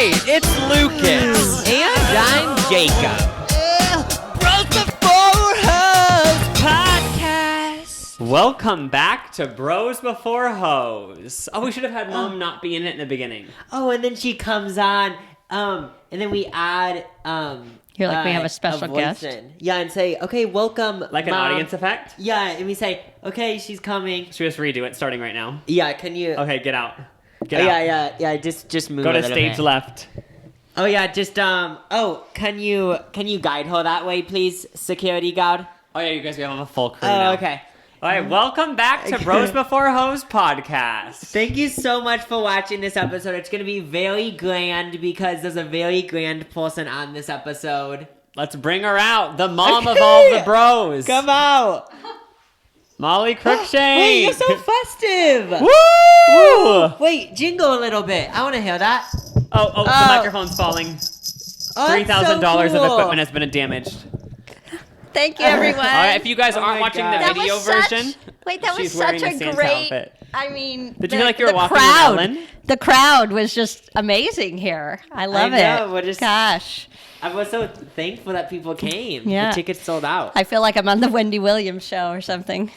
right, it's Lucas. And I'm Jacob. Bros Before Hoes Podcast. Welcome back to Bros Before Hoes. Oh, we should have had Mom not be in it in the beginning. Oh, and then she comes on, and then we add, You're like, we have a special guest. Yeah, and say, okay, welcome, Like an Mom. audience effect? Yeah, and we say, okay, she's coming. Should we just redo it starting right now? Yeah, can you? Okay, get out. Get out. Yeah. Just move. Go a to little stage bit. left. Oh yeah, just can you guide her that way, please, security guard? Oh yeah, you guys, we have a full crew Oh, now. okay. All right, welcome back to Bros Before Hoes Podcast. Thank you so much for watching this episode. It's gonna be very grand because there's a very grand person on this episode. Let's bring her out, the mom of all the bros. Come out! Molly Cruikshank. Wait, you're so festive! Woo! Wait, jingle a little bit. I want to hear that. Oh, the microphone's falling. Oh, $3,000 so cool. of equipment has been damaged. Thank you, everyone. All right, if you guys Oh aren't my watching God. the That video was such- version, Wait, that was she's wearing such a a Santa great. outfit. I mean, Did you feel like you were walking with crowd, Ellen? The crowd was just amazing here. I love know, it. we're just- Gosh, I was so thankful that people came. Yeah. The tickets sold out. I feel like I'm on the Wendy Williams show or something.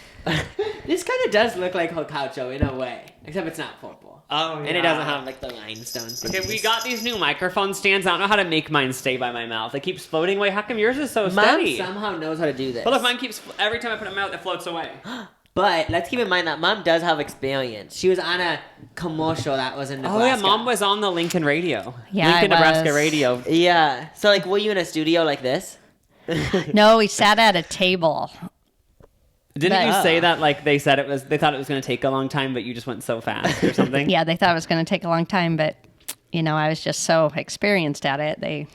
This kind of does look like her couch show in a way, except it's not purple. Oh, And it doesn't have like the rhinestones. Okay, we got these new microphone stands. I don't know how to make mine stay by my mouth. It keeps floating away. How come yours is so steady? Mom somehow knows how to do this. But look, mine keeps, every time I put it in my mouth, it floats away. But let's keep in mind that Mom does have experience. She was on a commercial that was in Nebraska. Oh yeah, Mom was on the Lincoln radio. Yeah, Lincoln, I Nebraska was. radio. Yeah. So like, were you in a studio like this? No, we sat at a table. Didn't But- you say that like they thought it was going to take a long time, but you just went so fast or something? Yeah, they thought it was going to take a long time, but I was just so experienced at it. They,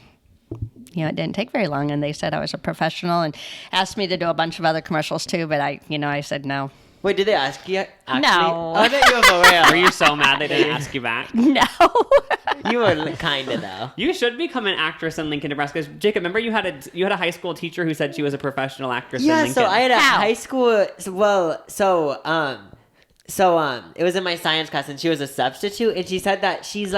it didn't take very long, and they said I was a professional and asked me to do a bunch of other commercials too. But I said no. Wait, did they ask you? Actually? No. Oh, I thought you were for real. Were you so mad they didn't ask you back? No. You were kinda though. You should become an actress in Lincoln, Nebraska. Jacob, remember you had a high school teacher who said she was a professional actress in Yeah. Lincoln? So I had a How? high school. It was in my science class, and she was a substitute, and she said that she's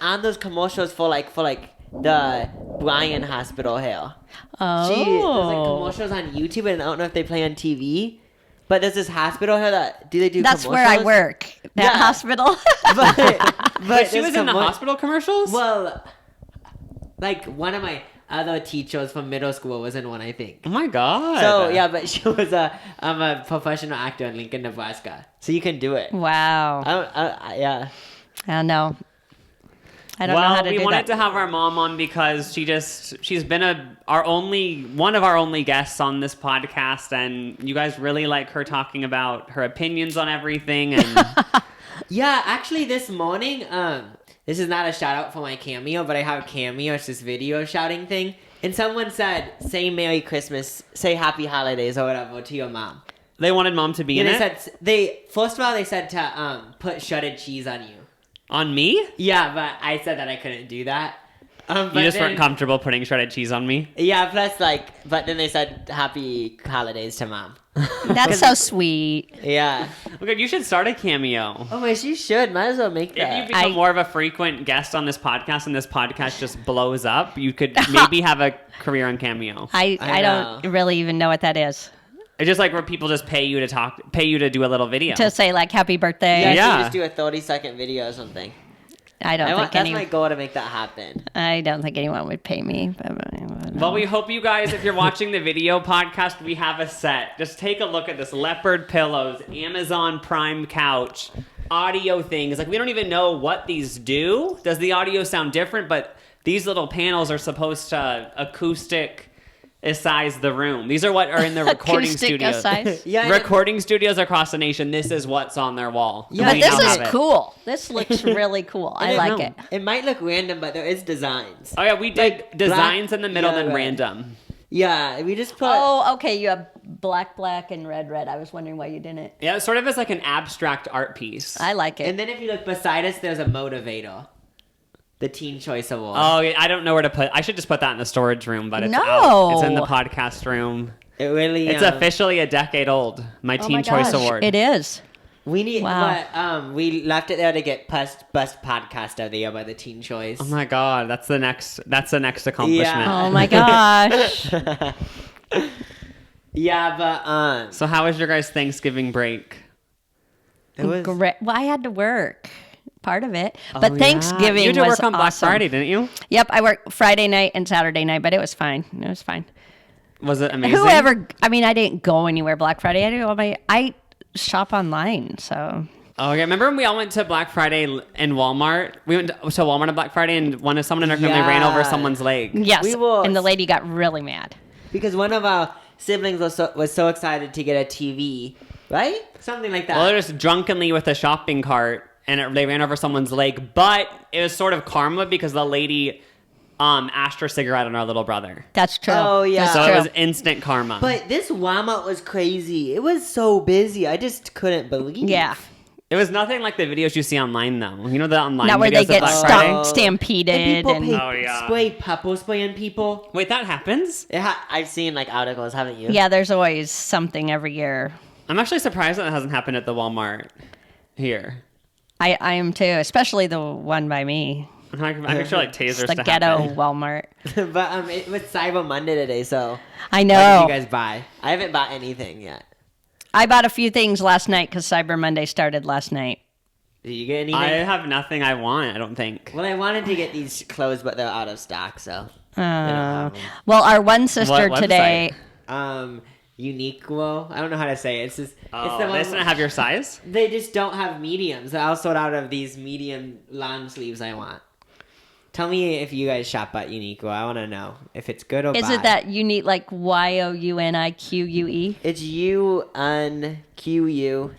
on those commercials for the Bryan Hospital here. Oh. There's commercials on YouTube, and I don't know if they play on TV. But there's this hospital here that do That's commercials? where I work. That Yeah. hospital. But she was in the hospital commercials? Well, like one of my other teachers from middle school was in one, I think. Oh my god. So yeah, but she was I'm a professional actor in Lincoln, Nebraska. So you can do it. Wow. Yeah. I don't know. I don't know how to we do wanted that. to have our mom on because she's been one of our only guests on this podcast, and you guys really like her talking about her opinions on everything. And Yeah, actually this morning, this is not a shout out for my Cameo, but I have Cameo. It's this video shouting thing. And someone said, say Merry Christmas, say Happy Holidays or whatever to your mom. they wanted mom to be in And it. first of all, they said to put shredded cheese on you. On me? Yeah, but I said that I couldn't do that. But You just then- weren't comfortable putting shredded cheese on me? Yeah, plus but then they said happy holidays to mom. That's so sweet. Yeah. Okay, you should start a Cameo. Oh, wait, you should. Might as well make If that. you become more of a frequent guest on this podcast and this podcast just blows up, you could maybe have a career on Cameo. I know. don't really even know what that is. It's just like where people just pay you to do a little video. To say like happy birthday. yeah, Yeah. You just do a 30-second video or something. I don't think That's my goal to make that happen. I don't think anyone would pay me. Well, we hope you guys, if you're watching the video podcast, we have a set. Just take a look at this. Leopard pillows, Amazon Prime couch, audio things. Like, we don't even know what these do. Does the audio sound different? But these little panels are supposed to acoustic size the room. These are what are in the recording Acoustic studios. size. Yeah, Recording studios across the nation. This is what's on their wall. Yeah, But We this don't is have it. cool. This looks really cool. I like it. It might look random, but there is designs. Oh, yeah, we did Like designs black, in the middle, yellow, then red. random. Yeah, we just put... Oh, okay. You have black, and red. I was wondering why you didn't. Yeah, it sort of is like an abstract art piece. I like it. And then if you look beside us, there's a motivator. The Teen Choice Award. Oh, yeah, I don't know where to put. I should just put that in the storage room, but it's No. out. It's in the podcast room. It really... It's officially a decade old. My Oh Teen my Choice gosh, Award. It is. We need, Wow. but we left it there to get best podcast of the year by the Teen Choice. Oh my god, that's the next accomplishment. Yeah. Oh my gosh. Yeah, but So how was your guys' Thanksgiving break? it was Great. Well, I had to work. Part of it. But Oh, Thanksgiving you did was work on Black awesome. Friday, didn't you? Yep, I worked Friday night and Saturday night, but it was fine. It was fine. Was it amazing? I mean, I didn't go anywhere Black Friday. I shop online, so. Oh yeah, remember when we all went to Black Friday in Walmart? We went to Walmart on Black Friday, and someone in our family ran over Yeah. someone's leg. Yes, We will- and the lady got really mad. because one of our siblings was so excited to get a TV, right? Something like that. Well, they're just drunkenly with a shopping cart, and they ran over someone's leg. But it was sort of karma because the lady ashed her cigarette on our little brother. That's true. Oh, yeah. That's So true. it was instant karma. But this Walmart was crazy. It was so busy. I just couldn't believe. Yeah. It was nothing like the videos you see online, though. You know the online Not where videos they of get Black Friday? stampeded. And people And, Oh, yeah. spray pepper spray on people. Wait, that happens? I've seen like articles, haven't you? yeah, there's always something every year. I'm actually surprised that hasn't happened at the Walmart here. I am too, especially the one by me. I'm sure like tasers It's the to ghetto happen. Walmart. But it was Cyber Monday today, so I what know. did you guys buy? I haven't bought anything yet. I bought a few things last night because Cyber Monday started last night. Did you get anything? I have nothing I want, I don't think. Well, I wanted to get these clothes, but they're out of stock, so they don't have them. Well, our one sister What today. Uniqlo. I don't know how to say it. It's just it's Oh, the they one doesn't have your size? they just don't have mediums. They're all sold out of these medium long sleeves I want. Tell me if you guys shop at Uniqlo. I want to know if it's good or Is bad. it that you need like YOUNIQUE? It's UNQU.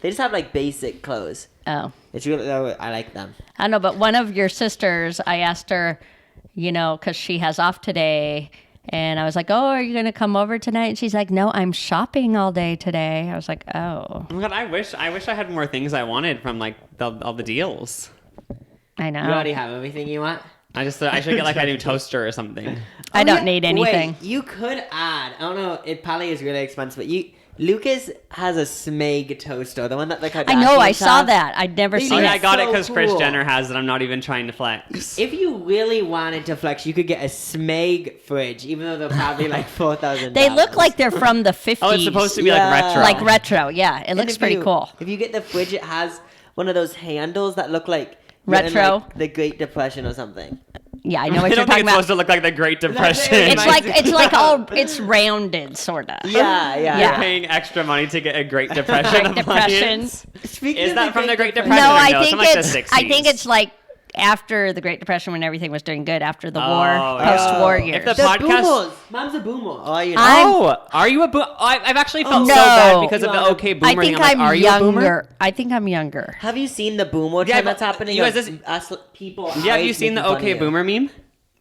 They just have like basic clothes. Oh. It's really I like them. I don't know, but one of your sisters, I asked her, because she has off today. And I was like, oh, are you going to come over tonight? And she's like, no, I'm shopping all day today. I was like, oh, Oh my god, I wish I had more things I wanted from like all the deals. I know. You already have everything you want. I should get like a new toaster or something. I don't need anything. Wait, you could add. I don't know. It probably is really expensive, but Lucas has a Smeg toaster, the one that the Kardashians I know, I saw have. that. I'd never They seen Oh yeah, I it. got it so because Kris cool. Jenner has it. I'm not even trying to flex. If you really wanted to flex, you could get a Smeg fridge, even though they're probably like $4,000. They look like they're from the 50s. Oh, it's supposed to be Yeah. like retro. Like retro, yeah. It And looks if pretty you- cool. If you get the fridge, it has one of those handles that look like you're in, Retro? like, the Great Depression or something. Yeah, I know I what don't you're think talking it's supposed about. to look like the Great Depression. It's Reminds like me- it's rounded, sort of. Yeah. Yeah. You're paying extra money to get a Great Depression Great Depression. appliance. Speaking Is of that from the Great No, Depression? I No, it's think from, like, the it's 60s. I think it's like after the Great Depression when everything was doing good after the war, Oh, yeah. post-war If years. the The podcast- boomers. Mom's a boomer. Oh, you know. I'm- Are you a boomer? I've actually felt No. so bad because of the You OK Boomer I think thing. I'm I'm like, are you a boomer? younger. I think I'm younger. Have you seen the boomer Yeah, trend but that's happening? you guys, of this- us people. Yeah, have you always seen the making fun OK of you? Boomer meme?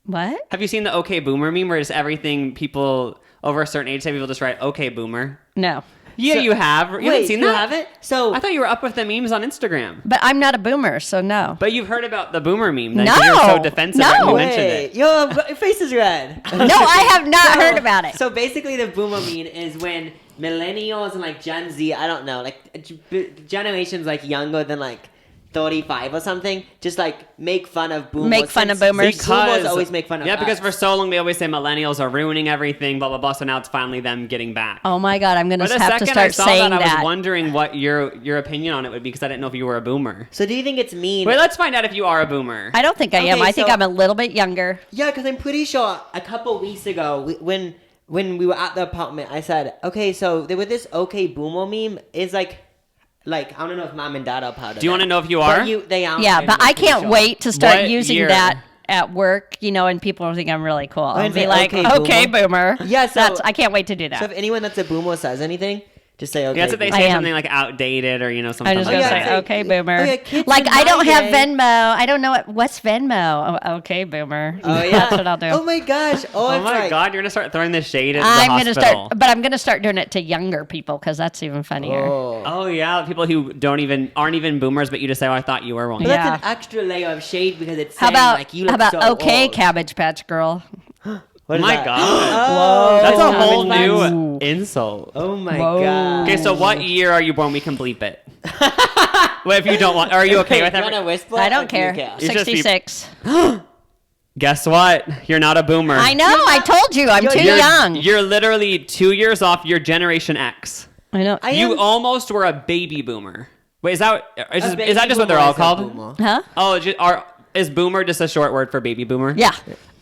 What? Have you seen the OK Boomer meme where it's everything people over a certain age say people just write OK Boomer? No. Yeah, So- you have. You Wait, haven't seen you that? haven't? So I thought you were up with the memes on Instagram. But I'm not a boomer, so no. But you've heard about the boomer meme. Then, 'cause No. You're so defensive No. when you mentioned wait, it. your face is red. No, I have not heard about it. So basically, the boomer meme is when millennials and like Gen Z, I don't know, like generations like younger than like 35 or something, just like make fun of boomers. Make fun of Since boomers. boomers always make fun of Yeah, because us. for so long they always say millennials are ruining everything, blah blah blah. So now it's finally them getting back. Oh my god, I'm gonna For the have to second I start saw saying that, I was that. wondering what your opinion on it would be because I didn't know if you were a boomer. So do you think it's mean? Wait, let's find out if you are a boomer. I don't think I am. Okay, I think so- I'm a little bit younger. Yeah, because I'm pretty sure a couple weeks ago, when we were at the apartment, I said, okay, so there was this okay boomer meme. Is like I don't know if mom and dad are proud of. Do you it. want to know if you are? But they are. Yeah, but I can't wait to start What using year? that at work, and people will think I'm really cool. I'll and be say, like, "Okay, okay, boomer. Yeah, so- I can't wait to do that. So if anyone that's a boomer says anything, just say okay. Yeah, that's what they boomer. say I am. something like outdated or something. I'm just like gonna that. say, yeah, okay, say- boomer. oh, yeah, kids Like in I my don't have day- Venmo. I don't know what's Venmo. Oh, okay, boomer. Oh yeah, That's what I'll do. Oh my gosh. Oh, Oh it's my like, god, you're gonna start throwing this shade at the I'm hospital. gonna start, but I'm gonna start doing it to younger people because that's even funnier. Oh. Oh yeah, people who aren't even boomers, but you just say, "Oh, I thought you were one." But Yeah. that's an extra layer of shade because it's How saying, about like you look how about so okay, old. Cabbage Patch Girl? What Oh is my that? god, Oh, that's a Cabbage whole Patch. new insult. Oh my Whoa. god. Okay, so what year are you born? We can bleep it. Well, if you don't want, are you okay with You want to it? whisper? I don't Or care. do you It's just 66. Guess what? You're not a boomer. I know. I told you. I'm too You're, young. You're literally 2 years off your Generation X. I know. You almost were a baby boomer. Wait, is that just what they're all called? Huh? Oh, is boomer just a short word for baby boomer? Yeah.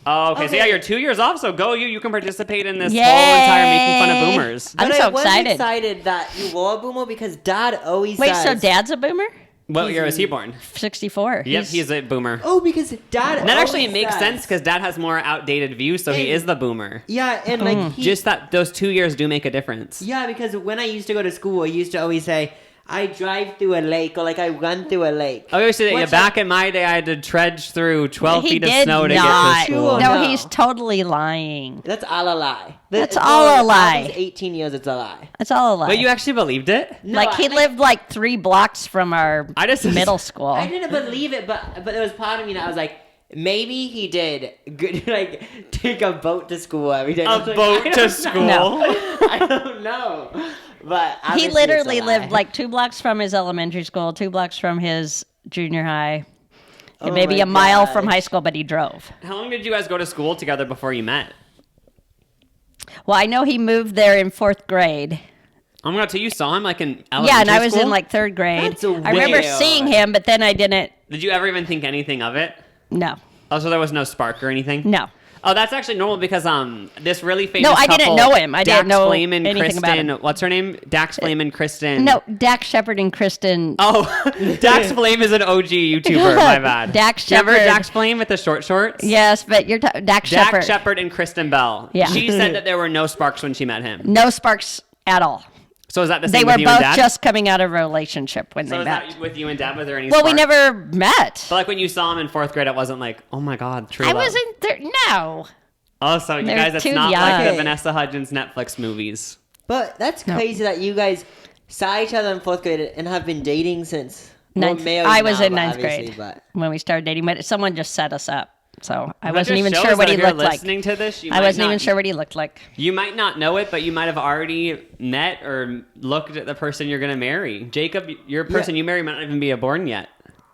Oh, okay. So Okay. yeah, you're 2 years off. So go you. You can participate in this Yay. whole entire making fun of boomers. I'm But so I was excited. excited that you were a boomer because Dad always Wait, says... so Dad's a boomer? What year was he born? 64. Yep, he's a boomer. Oh, because Dad And that actually always makes says- sense because Dad has more outdated views, so he And- is the boomer. Yeah, and like... Just that those 2 years do make a difference. Yeah, because when I used to go to school, I used to always say, I drive through a lake, or like I run through a lake. I always say that Which back in my day, I had to trudge through 12 He feet of did snow to not. get to school. Sure. No, No. he's totally lying. That's all a lie. That's all a lie. After 18 years, it's a lie. That's all a lie. But you actually believed it? No, like he I- lived like 3 blocks from our I just- middle school. I didn't believe it, but there was part of me that was like, maybe he did good, like take a boat to school every day. I A was like, boat I to don't school? know. I don't know. But He obviously literally it's a lie. lived like 2 blocks from his elementary school, 2 blocks from his junior high, and Oh maybe my a mile gosh. from high school, but he drove. How long did you guys go to school together before you met? Well, I know he moved there in 4th grade. I'm going to tell you saw him like in elementary Yeah, and I was school? in like 3rd grade. That's I remember weird. seeing him, but then I didn't. Did you ever even think anything of it? No, Oh, so there was no spark or anything? no. Oh, that's actually normal because this really famous No, I didn't couple, know him. I didn't Dax know Flame and anything about Kristen. him. What's her name? Dax Flame and Kristen. No, Dax Shepard and Kristen. Oh, Dax Flame is an OG YouTuber. My bad. Dax Remember Shepard. Dax Flame with the short shorts? Yes, but you're Dax Dax Shepard. Shepard and Kristen Bell. Yeah. She said that there were no sparks when she met him. No sparks at all. So is that the They same were with you and both Dad? just coming out of a relationship when so they is met. that with you and Dad? Was there any Well, we spark? never met. But like when you saw him in 4th grade, it wasn't like, oh my God, true I love. wasn't there. No. Oh, so you They're guys, it's too not like the young. Vanessa Hudgens Netflix movies. But that's No. crazy that you guys saw each other in 4th grade and have been dating since. Ninth- married I was now, in but 9th obviously, grade But when we started dating, but someone just set us up. So I That wasn't just even shows sure what that he if you're looked like. listening to this, you I might wasn't even not- sure what he looked like. You might not know it, but you might have already met or looked at the person you're going to marry. Jacob, your person you marry might not even be born yet.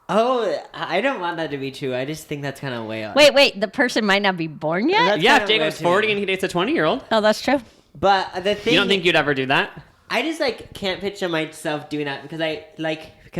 oh, I don't want that to be true. I just think that's kind of way off. Wait, the person might not be born yet? That's Yeah, kinda if Jacob's weird to 40 me. and he dates a 20-year-old. Oh, that's true. But the thing You don't think you'd ever do that? I just like can't picture myself doing that because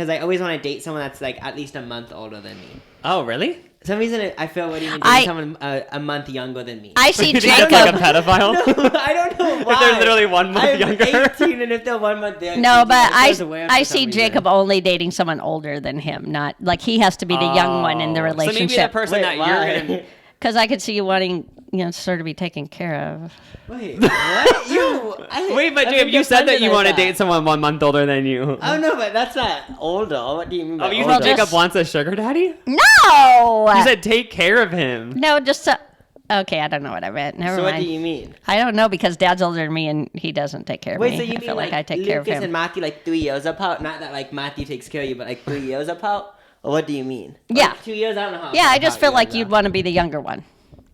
I always want to date someone that's like at least a month older than me. Oh, really? For some reason I feel weird even I- dating someone a month younger than me. I see You think Jacob. that's like a pedophile? No, I don't know why. If they're literally 1 month I'm younger. 18 and if they're 1 month younger. No, but it feels weird I for some see reason. Jacob only dating someone older than him. Not like he has to be the young one in the Oh. So maybe the relationship. person Wait, that why? you're going to... Because I could see you wanting, sort of be taken care of. Wait, what? Wait, but I'm Jacob, you said that you independent want to like date someone 1 month older than you. Oh no, but that's not older. What do you mean by Oh, you older? think Jacob just- wants a sugar daddy? No! You said take care of him. No, just okay, I don't know what I meant. Never So mind. what do you mean? I don't know because Dad's older than me and he doesn't take care of Wait, me. so you I mean feel like I take Lucas care of him. and Matthew like 3 years apart? Not that like Matthew takes care of you, but like 3 years apart? Or what do you mean? Yeah. Like 2 years? I don't know how. Yeah, I just apart feel you like guys you'd are. want to be the younger one.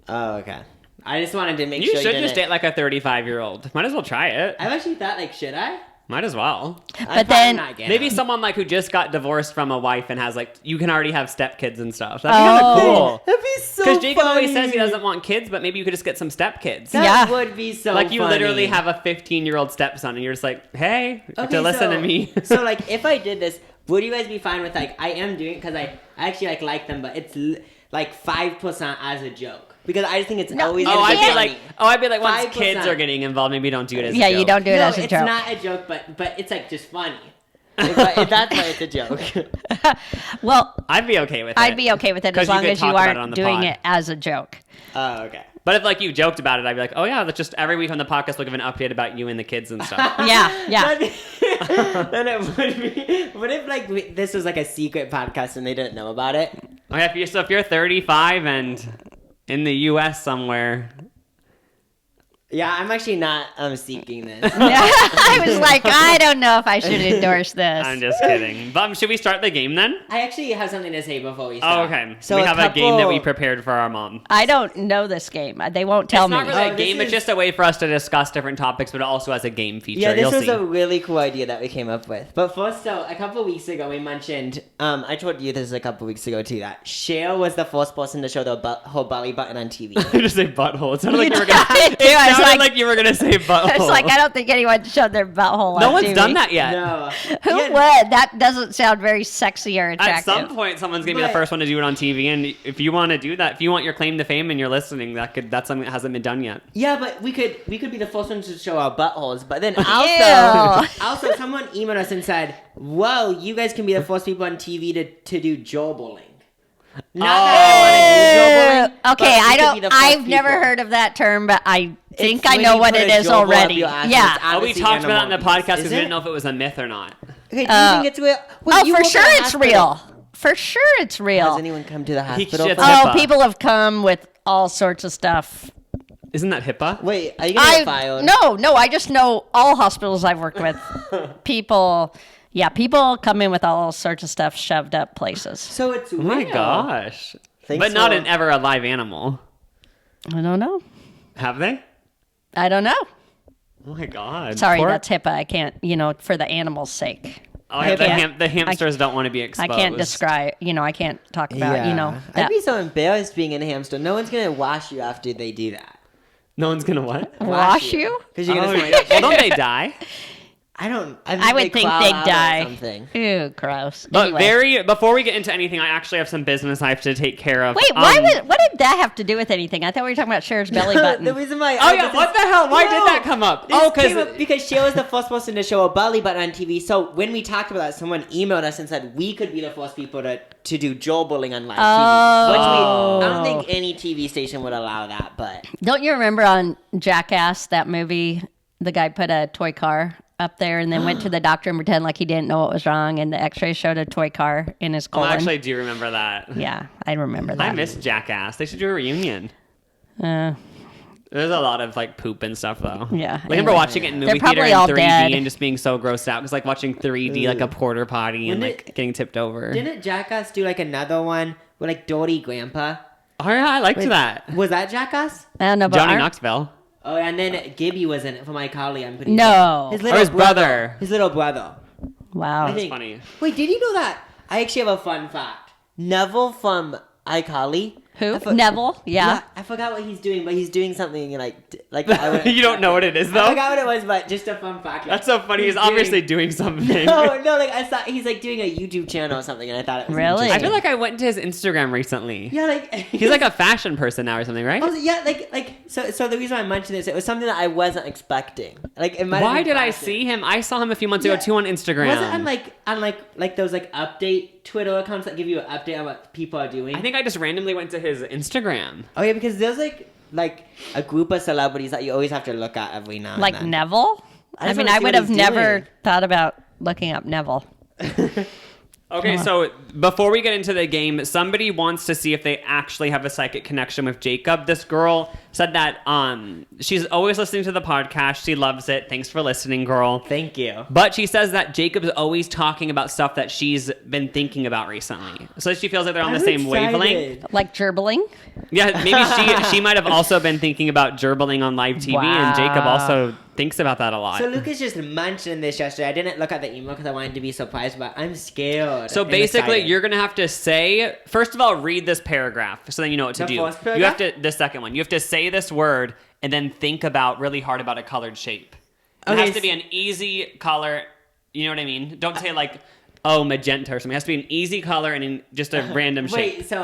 Oh, okay. I just wanted to make You sure should you just didn't. date like a 35-year-old. Might as well try it. I've actually thought like, should I? Might as well. But then- Maybe someone like who just got divorced from a wife and has like you can already have stepkids and stuff. That'd be kind Oh. of cool. That'd be so Because Jacob always funny. says he doesn't want kids, but maybe you could just get some stepkids. That Yeah. would be so Like you funny. literally have a 15-year-old stepson, and you're just like, hey, to listen to me. so like, if I did this, would you guys be fine with like I am doing it because I actually like them, but it's like 5% as a joke because I just think it's always. Oh, gonna I'd be be can't- like, once 5%. kids are getting involved, maybe don't do it as Yeah, a joke. you don't do it no, as a it's joke. not a joke, but it's like just funny. if that's why it's a joke. Well, I'd be okay with it. I'd be okay with it 'Cause as you long could as you talk about it on aren't the doing pod. it as a joke. Oh, okay. But if like you joked about it, I'd be like, oh yeah, that's just every week on the podcast we'll give an update about you and the kids and stuff. Yeah. Then it would be. What if like this was like a secret podcast and they didn't know about it? Okay, if you're 35 and in the U.S. somewhere, Yeah, I'm actually not seeking this. I was like, I don't know if I should endorse this. I'm just kidding. Should we start the game then? I actually have something to say before we Oh, start. okay. So we have a game that we prepared for our mom. I don't know this game. They won't tell It's not me. really Oh, a game. this It's is- just a way for us to discuss different topics, but it also has a game feature. Yeah, this You'll was see. a really cool idea that we came up with. But first, so a couple weeks ago, we mentioned, I told you this a couple weeks ago too, that Cher was the first person to show her belly button on TV. I just say butthole. It sounded like you were gonna. did too. It I was sounded like- like you were gonna say butthole. It's like, I don't think anyone showed their butthole No on one's TV. done that yet. No. Who Yeah, would? That doesn't sound very sexy or At attractive. some point, someone's gonna be the But- first one to do it on TV, and if you want to do that, if you want your claim to fame and you're listening, that's something that hasn't been done yet. Yeah, but we could be the first ones to show our buttholes. But then Ew. also someone emailed us and said, "Whoa, you guys can be the first people on TV to do jaw bowling." Not that I want to do jaw bowling. Okay, but we I could be don't. the first I've never people. heard of that term, but I think It's I when know you what put it a is jaw ball up already. your ass. Yeah. It's Oh, we obviously talked about it in the animal podcast abuse. because Is we it? didn't know if it was a myth or not. Okay, do you think it's real? Wait, Oh, you for work at sure a it's hospital. real. For sure it's real. Has anyone come to the hospital? shits for- on- Oh, HIPAA. people have come with all sorts of stuff. Isn't that HIPAA? Wait, are you gonna get filed? No, I just know all hospitals I've worked with. People come in with all sorts of stuff shoved up places. So it's Oh my real. gosh! Thanks But not for- an ever a live animal. I don't know. Have they? I don't know. Oh my god! Sorry, Poor- that's HIPAA. I can't, for the animal's sake. Oh, yeah, the, can't- the hamsters don't want to be exposed. I can't describe, I can't talk about, I'd that. be so embarrassed being in a hamster. No one's gonna wash you after they do that. No one's gonna what? Wash you? Because you're gonna Oh, smell like, well, don't they die? I don't. I would think they'd die. Something. Ew, gross. But Anyway. before we get into anything, I actually have some business I have to take care of. Wait, what did that have to do with anything? I thought we were talking about Cher's belly button. The reason why. Oh yeah, what the hell? Why did that come up? Oh, because Cher was the first person to show a belly button on TV. So when we talked about that, someone emailed us and said we could be the first people to do jaw bullying on live TV. Which I don't think any TV station would allow that. But Don't you remember on Jackass, that movie, the guy put a toy car up there and then went to the doctor and pretended like he didn't know what was wrong, and the x-ray showed a toy car in his I colon. actually do remember that. Yeah, I remember that. I miss Jackass. They should do a reunion. Uh, There's a lot of like poop and stuff though. Yeah, I remember anyway. watching it in They're movie theater probably in all 3D dead. and just being so grossed out because like watching 3D like a porter potty and Wouldn't like getting tipped over. didn't Jackass do like another one with like Dirty Grandpa? Oh yeah, I liked that. Was that Jackass? I don't know, but Johnny aren't- Knoxville. Oh, and then Gibby was in it from iCarly. I'm pretty No. sure. Or his brother. His little brother. Wow. I think- funny. Wait, did you know that? I actually have a fun fact. Neville from iCarly. Who? I for- Neville? Yeah. I forgot what he's doing, but he's doing something like I would- You don't know what it is I though. forgot what it was, but just a fun fact. That's so funny. He's obviously doing something. No, like I thought he's like doing a YouTube channel or something, and I thought it was Really? I interesting. feel like I went to his Instagram recently. Yeah, like He's like a fashion person now or something, right? yeah, so the reason I mentioned this, it was something that I wasn't expecting. Like, it might have Why been did I fashion. see him? I saw him a few months ago Yeah. too on Instagram. Was it on like those like update Twitter accounts that give you an update on what people are doing? I think I just randomly went to his Instagram. Oh yeah, because there's like a group of celebrities that you always have to look at every now and Like then. Neville? I I just mean, wanna I see would what have he's never doing. thought about looking up Neville. Okay, so before we get into the game, somebody wants to see if they actually have a psychic connection with Jacob. This girl said that she's always listening to the podcast. She loves it. Thanks for listening, girl. Thank you. But she says that Jacob's always talking about stuff that she's been thinking about recently. So she feels like they're on the same wavelength. Like gerbling? Yeah, maybe she might have also been thinking about gerbling on live TV, and Jacob Wow. also thinks about that a lot. So Lucas just mentioned this yesterday. I didn't look at the email because I wanted to be surprised, but I'm scared. So and basically, excited. you're gonna have to say, first of all, read this paragraph so then you know what to The do. first You have paragraph? to the second one. You have to say this word and then think about really hard about a colored shape. It Okay, has to be an easy color. You know what I mean? Don't say like, oh, magenta or something. It has to be an easy color and in just a random shape. Wait, so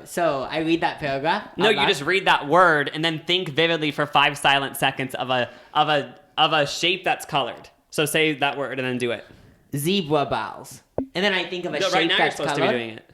so I read that paragraph? No, out you loud? just read that word and then think vividly for 5 silent seconds of a shape that's colored. So say that word and then do it. zebra balls, and then I think of a No, shape right now you're that's supposed colored. to be doing it.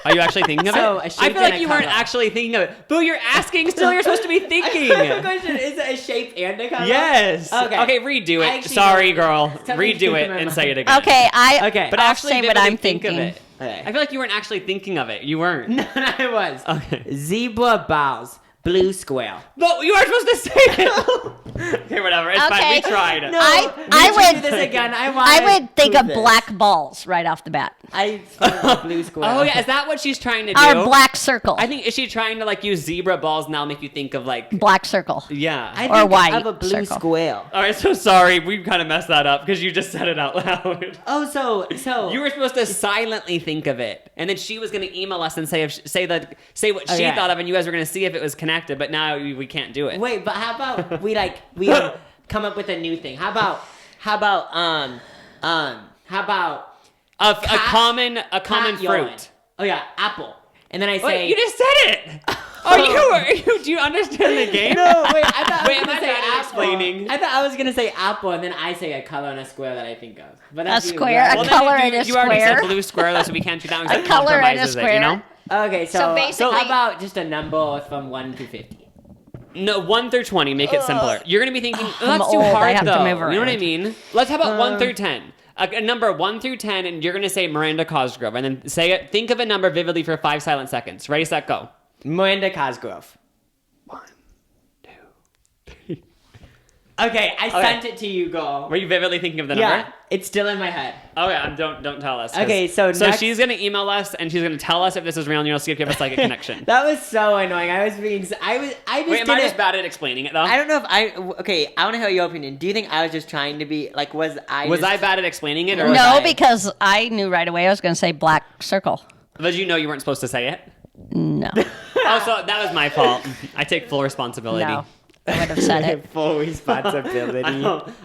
Are you actually thinking of So, it? a I shape feel like and a you weren't color. actually thinking of it. Boo, you're asking still. You're supposed to be thinking. I have a question. Is it a shape and a color? Yes. Okay. Okay, redo I it. actually Sorry, don't- girl. something Redo came it to my and mind. say it again. Okay, Okay. But I'll actually say what vividly I'm think of thinking. it. Okay. I feel like you weren't actually thinking of it. You weren't. No, I was. Okay. Zebra bows, blue square. No, you are supposed to say it. Okay, whatever. It's fine. We Okay. tried. No, I we would- should do this again. I would think of this. black balls right off the bat. I thought of blue square. Oh yeah, is that what she's trying to do? Or black circle. I think is she trying to like use zebra balls now make you think of like Black circle. yeah. I or think white of a blue circle. square. All right, so sorry, we kind of messed that up because you just said it out loud. Oh, so You were supposed to silently think of it, and then she was going to email us and say what she Okay. thought of, and you guys were going to see if it was connected. But now we can't do it. wait, but how about we come up with a new thing? How about a cat- common cat yarn. fruit. Oh yeah, apple. And then I say Wait, you just said it. Oh, do you understand the game? No, wait, I thought Wait, I was am gonna I say bad at apple. explaining? I thought I was gonna say apple, and then I say a color and a square that I think of. But that's even square, better. a Well, color then and a you already said square. blue square, so we can't do that. A color and a Compromises it, you know? square. Okay, So so basically- how about just a number from 1 to 50? No, 1 through 20. Make it simpler. You're gonna be thinking, oh, I'm that's too old, I hard have to though. move You know what I around. mean? Let's how about 1 through 10. A number 1 through 10, and you're gonna say Miranda Cosgrove, and then say it. Think of a number vividly for 5 silent seconds. Ready, set, go. Miranda Cosgrove. 1, 2, 3. Okay, I sent it to you, go. Were you vividly thinking of the Yeah, number? it's still in my head. Oh yeah, don't tell us. 'cause- Okay, so next- she's gonna email us and she's gonna tell us if this is real, and you'll see if you have a psychic connection. That was so annoying. I just Wait, am I didn't. just bad at explaining it though? I don't know if okay, I want to hear your opinion. Do you think I was just trying to be like, was I bad at explaining it, or was No, I- because I knew right away I was going to say black circle. But you know you weren't supposed to say it. No. Oh, so that was my fault. I take full responsibility. No. I would have said it. full responsibility?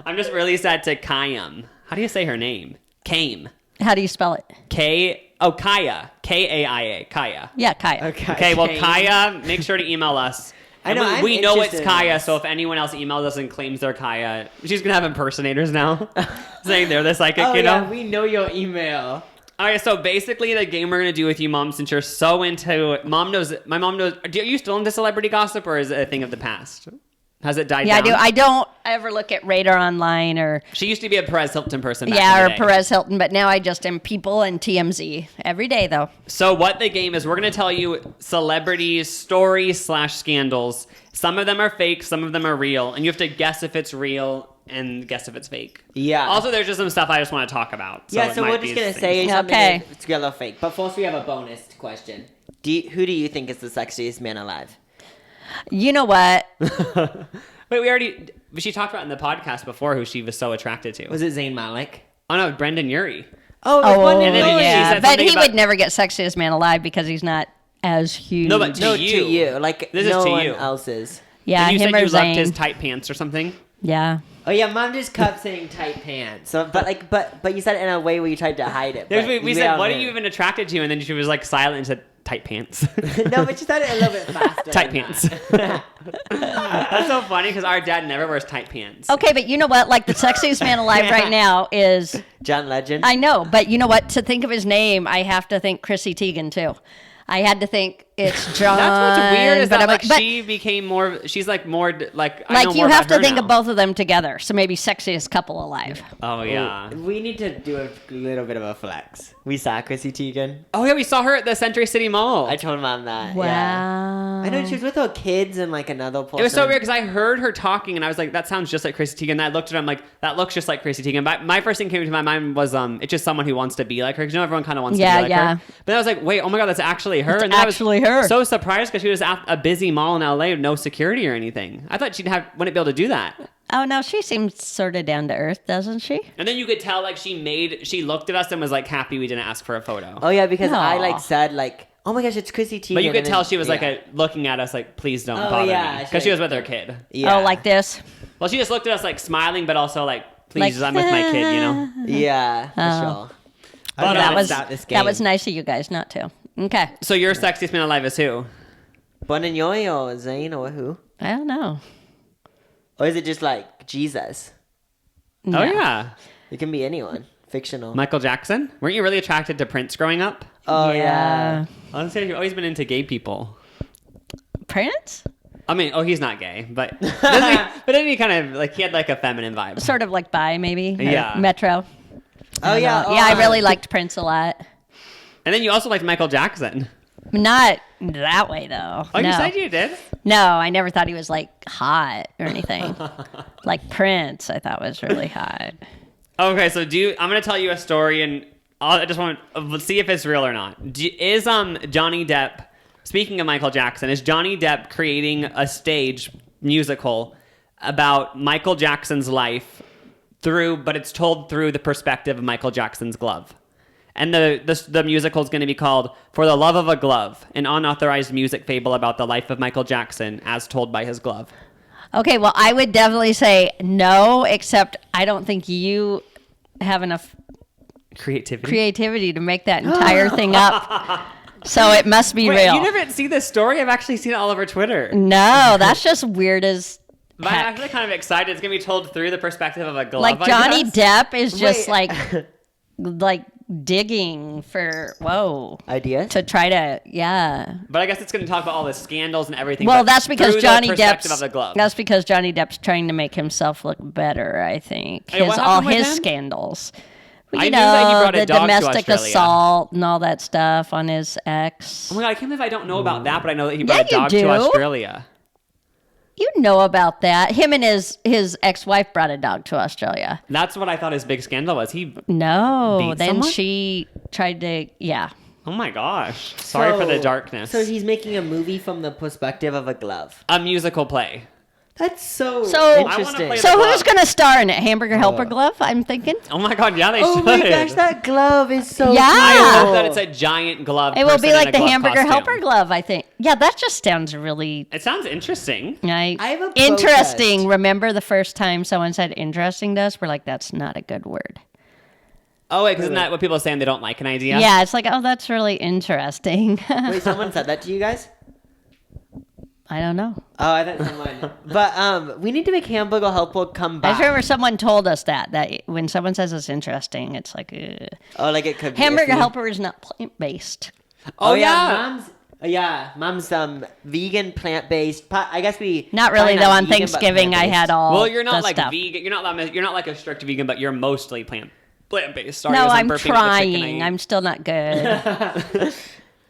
I'm just really sad to Kayam. How do you say her name? Kame. How do you spell it? Kaya. K-A-I-A. Kaya. Yeah, Kaya. Okay, well, Kaya, make sure to email us. I know, And I'm we know it's interested in Kaya, this. so if anyone else emails us and claims they're Kaya, she's going to have impersonators now saying they're the psychic, Oh you know? yeah, we know your email. All right, so basically the game we're going to do with you, Mom, since you're so into... my mom knows... Are you still into celebrity gossip, or is it a thing of the past? Has it died Yeah, I down? do. I don't ever look at Radar Online or She used to be a Perez Hilton person back yeah, in or the day. Perez Hilton, but now I just am People and TMZ every day though. So what the game is, we're going to tell you celebrities' stories/scandals. Some of them are fake, some of them are real, and you have to guess if it's real and guess if it's fake. Yeah. Also, there's just some stuff I just want to talk about. Yeah, it so might we're be just gonna things. say something Okay. that's real or fake. But first, we have a bonus question. Who do you think is the sexiest man alive? You know what? Wait, she talked about in the podcast before who she was so attracted to. Was it Zayn Malik? Oh no, Brendan Urie. Oh, Oh, And then she yeah, said but something he about- would never get sexiest man alive because he's not as huge. No, but to No, you. to you. Like, This is no to one you. else's. yeah, and you him said or you loved his Zayn. tight pants or something. Yeah. Oh yeah, Mom just kept saying tight pants. So, but you said it in a way where you tried to hide it. but We you said, all what are knew. you even attracted to? And then she was like silent and said, tight pants. No, but you said it a little bit faster. Tight than pants. that. That's so funny because our dad never wears tight pants. Okay, but you know what? Like the sexiest man alive right now is John Legend. I know, but you know what? To think of his name, I have to think Chrissy Teigen too. I had to think it's John. That's what's weird is but that I'm- like but, she became more. She's like more like. I know like you more have about to her think now. of both of them together. So maybe sexiest couple alive. Oh yeah. We need to do a little bit of a flex. We saw Chrissy Teigen. Oh yeah, we saw her at the Century City Mall. I told Mom that. Wow. Yeah. I know she was with her kids and like another person. It was so weird because I heard her talking and I was like, that sounds just like Chrissy Teigen. And I looked at her, I'm like, that looks just like Chrissy Teigen. But my first thing came to my mind was, it's just someone who wants to be like her. Because you know, everyone kind of wants to Yeah, be like yeah. her. But I was like, wait, oh my God, that's actually her. It's and then actually I was her. so surprised because she was at a busy mall in LA with no security or anything. I thought wouldn't be able to do that. Oh no, she seems sort of down to earth, doesn't she? And then you could tell like she looked at us and was like happy we didn't ask for a photo. Oh yeah, because I Aw. like said like, oh my gosh, it's Chrissy Teigen. But you could and tell then- she was yeah. looking at us like, please don't Oh, bother yeah, me. Because she she- was with her kid. Yeah. Oh, like this. Well, she just looked at us like smiling, but also like, please, Like, I'm with my kid, you know? Yeah, for Oh. sure. But that was start this that game. was nice of you guys not to. Okay, So your sexiest man alive is who? Bonanyoy or Zayn or who? I don't know. Or is it just like Jesus? No. Oh yeah, It can be anyone. Fictional. Michael Jackson. Weren't you really attracted to Prince growing up? Oh yeah. Honestly, you've always been into gay people. Prince, I mean, he's not gay, but but then he kind of like he had like a feminine vibe. sort of like bi maybe. or Yeah. Metro. Oh yeah. Yeah, I really liked Prince a lot. And then you also liked Michael Jackson. Not that way, though. Oh, no. you said you did? No, I never thought he was, like, hot or anything. Like Prince, I thought was really hot. Okay, so I'm going to tell you a story, and I just want to see if it's real or not. Is Johnny Depp, speaking of Michael Jackson, is Johnny Depp creating a stage musical about Michael Jackson's life but it's told through the perspective of Michael Jackson's glove? And the musical is going to be called For the Love of a Glove, an unauthorized music fable about the life of Michael Jackson as told by his glove. Okay, well, I would definitely say no, except I don't think you have enough creativity to make that entire thing up. So it must be real. You never see this story? I've actually seen it all over Twitter. No, that's just weird as But heck. I'm actually kind of excited. It's going to be told through the perspective of a glove, Like I Johnny guess. Depp is just like digging for Ideas? to try to But I guess it's going to talk about all the scandals and everything. Well, but that's because through Johnny the perspective Depp's of the glove. that's because Johnny Depp's trying to make himself look better. I think Hey, what all happened with his him? scandals. I You knew that he know, brought a the dog to domestic Australia. assault and all that stuff on his ex. Oh my god, I can't believe I don't know about that, but I know that he Yeah, brought a you dog to do. Australia. You know about that. Him and his ex-wife brought a dog to Australia. That's what I thought his big scandal was. No, Beat then someone? she tried to, Oh my gosh. Sorry for the darkness. So he's making a movie from the perspective of a glove. A musical play. That's so So- interesting. play So the who's glove. going to star in it? Hamburger Helper Glove, I'm thinking. Oh my god, yeah, they Oh should. my gosh, that glove is so Yeah. I cool. hope that it's a giant glove. It will person be in like a the glove Hamburger costume. Helper Glove, I think. Yeah, that just sounds really It sounds interesting. nice. I have a Interesting. protest. Remember the first time someone said interesting to us? We're like, that's not a good word. Oh wait, because isn't that what people are saying they don't like an idea? Yeah, it's like, oh, that's really interesting. Wait, someone said that to you guys? I don't know. Oh, I thought someone. But we need to make Hamburger Helper come I back. just remember someone told us that when someone says it's interesting, it's like, Oh, like it could be. Hamburger if we- Helper is not plant-based. Oh, yeah. Mom's vegan, plant-based. I guess we. Not really, probably though. On vegan, but Thanksgiving, I plant-based. had all Well, you're not the like stuff. vegan. You're not like a strict vegan, but you're mostly plant-based. Sorry, No, as I'm burping with the chicken I trying. eat. I'm still not good.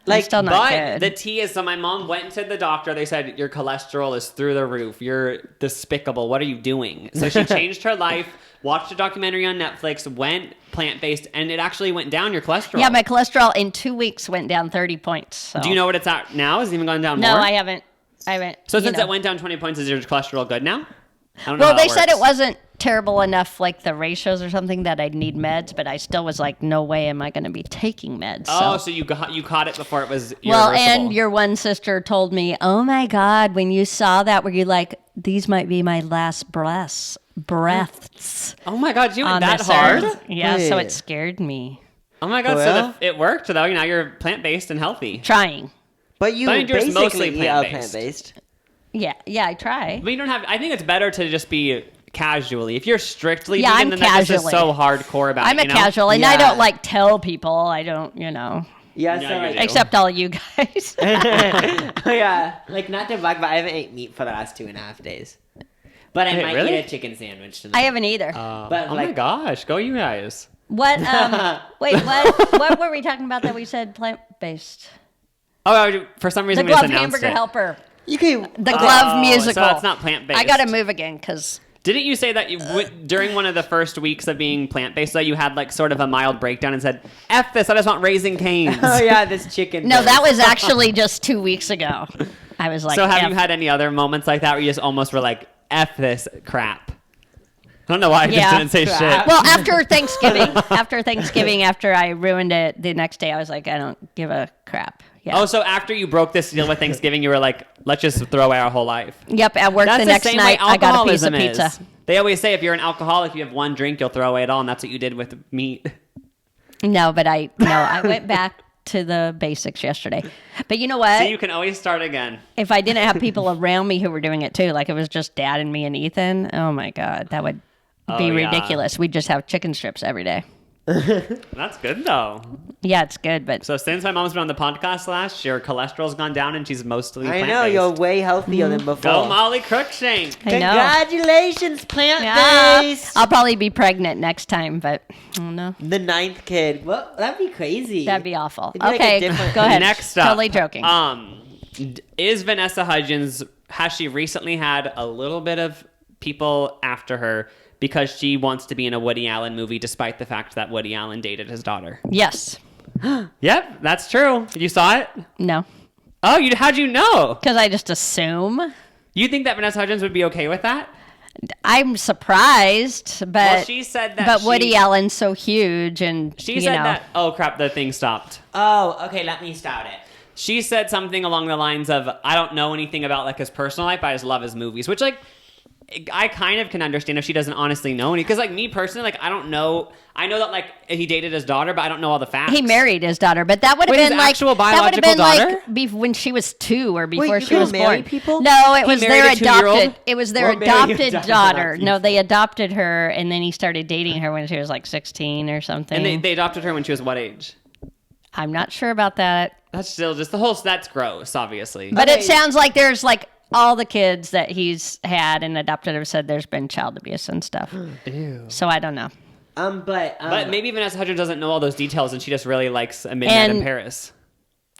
Like, I'm still not But good. the tea is, so my mom went to the doctor. They said, your cholesterol is through the roof. You're despicable. What are you doing? So she changed her life, watched a documentary on Netflix, went plant-based, and it actually went down your cholesterol. Yeah, my cholesterol in 2 weeks went down 30 points. So. Do you know what it's at now? Has it even gone down No, more? I haven't. So you since know. it went down 20 points, is your cholesterol good now? I don't know Well, how they said it works. wasn't terrible enough, like the ratios or something, that I'd need meds, but I still was like, no way am I going to be taking meds. Oh, so. so you caught it before it was Well, irreversible. and your one sister told me, oh my God, when you saw that, were you like, these might be my last breaths. Oh my god, you went on that this hard? earth. Yeah, so Wait. it scared me. Oh my god, Well? it worked though. Now you're plant-based and healthy. Trying. But you I mean, yours basically mostly eat plant-based. plant-based. Yeah, I try. But you don't have. I think it's better to just be casually. If you're strictly Yeah, vegan, I'm then that's just casually. so hardcore about I'm it. a you know? casual, and I Yeah. don't like tell people. I don't, Yeah, Yeah, so you like, do. except all you guys. yeah, like not to brag, but I haven't ate meat for the last 2.5 days. But I Wait, might really? eat a chicken sandwich tonight. I haven't either. But oh my like- gosh, go you guys. What? Wait, what were we talking about that we said plant based? Oh, for some The reason we Glove just announced Hamburger it. Helper. You can. The Glove musical. So it's not plant-based. I got to move again because Didn't you say that during one of the first weeks of being plant-based, that you had like sort of a mild breakdown and said, "F this, I just want Raising Cane's." Oh yeah, this chicken. no, breast. that was actually just 2 weeks ago. I was like, So have F- you had any other moments like that where you just almost were like, "F this crap"? I don't know why I Yeah. just didn't say Crap. shit. Well, after Thanksgiving, after I ruined it the next day, I was like, I don't give a crap. Yeah. Oh, so after you broke this deal with Thanksgiving, you were like, "Let's just throw away our whole life." Yep. At work That's the the next same night, way I got a piece of alcoholism pizza. is. They always say if you're an alcoholic, you have one drink, you'll throw away it all, and that's what you did with meat. No, but I went back to the basics yesterday. But you know what? So you can always start again. If I didn't have people around me who were doing it too, like it was just Dad and me and Ethan, oh my God, that would be Oh, yeah. ridiculous. We'd just have chicken strips every day. That's good though. Yeah, it's good, but So since my mom's been on the podcast last, your cholesterol's gone down and she's mostly I plant-based. know, you're way healthier than before. Go Molly Crookshank. I know. Congratulations, Yeah. plant-based. I'll probably be pregnant next time, but I don't know. The 9th kid. Well, that'd be crazy. That'd be awful. It'd be like a Okay, different- go ahead. Next up. Totally joking. Is Vanessa Hudgens, has she recently had a little bit of people after her because she wants to be in a Woody Allen movie despite the fact that Woody Allen dated his daughter? Yes. Yep, that's true. You saw it? No. Oh, how'd you know? Because I just assume. You think that Vanessa Hudgens would be okay with that? I'm surprised, but Well, she said that but Woody Allen's so huge, and She you said know, that. Oh crap! The thing stopped. Oh, okay, let me start it. She said something along the lines of, "I don't know anything about like his personal life, but I just love his movies," which like I kind of can understand if she doesn't honestly know any. Because like me personally, like I don't know. I know that like he dated his daughter, but I don't know all the facts. he married his daughter, but that would have Wait, his been like actual that would have been biological like when she was 2 or before Wait, you she was can marry born. people? No, it was married their a 2-year-old? adopted. It was their Or marry adopted adopted daughter. people. No, they adopted her, and then he started dating her when she was like 16 or something. And they adopted her when she was what age? I'm not sure about that, That's still just the whole. That's gross, obviously. but Okay. it sounds like there's like all the kids that he's had and adopted have said there's been child abuse and stuff. Ew. So I don't know. But maybe Vanessa Hudgens doesn't know all those details, and she just really likes A Midnight in And- Paris.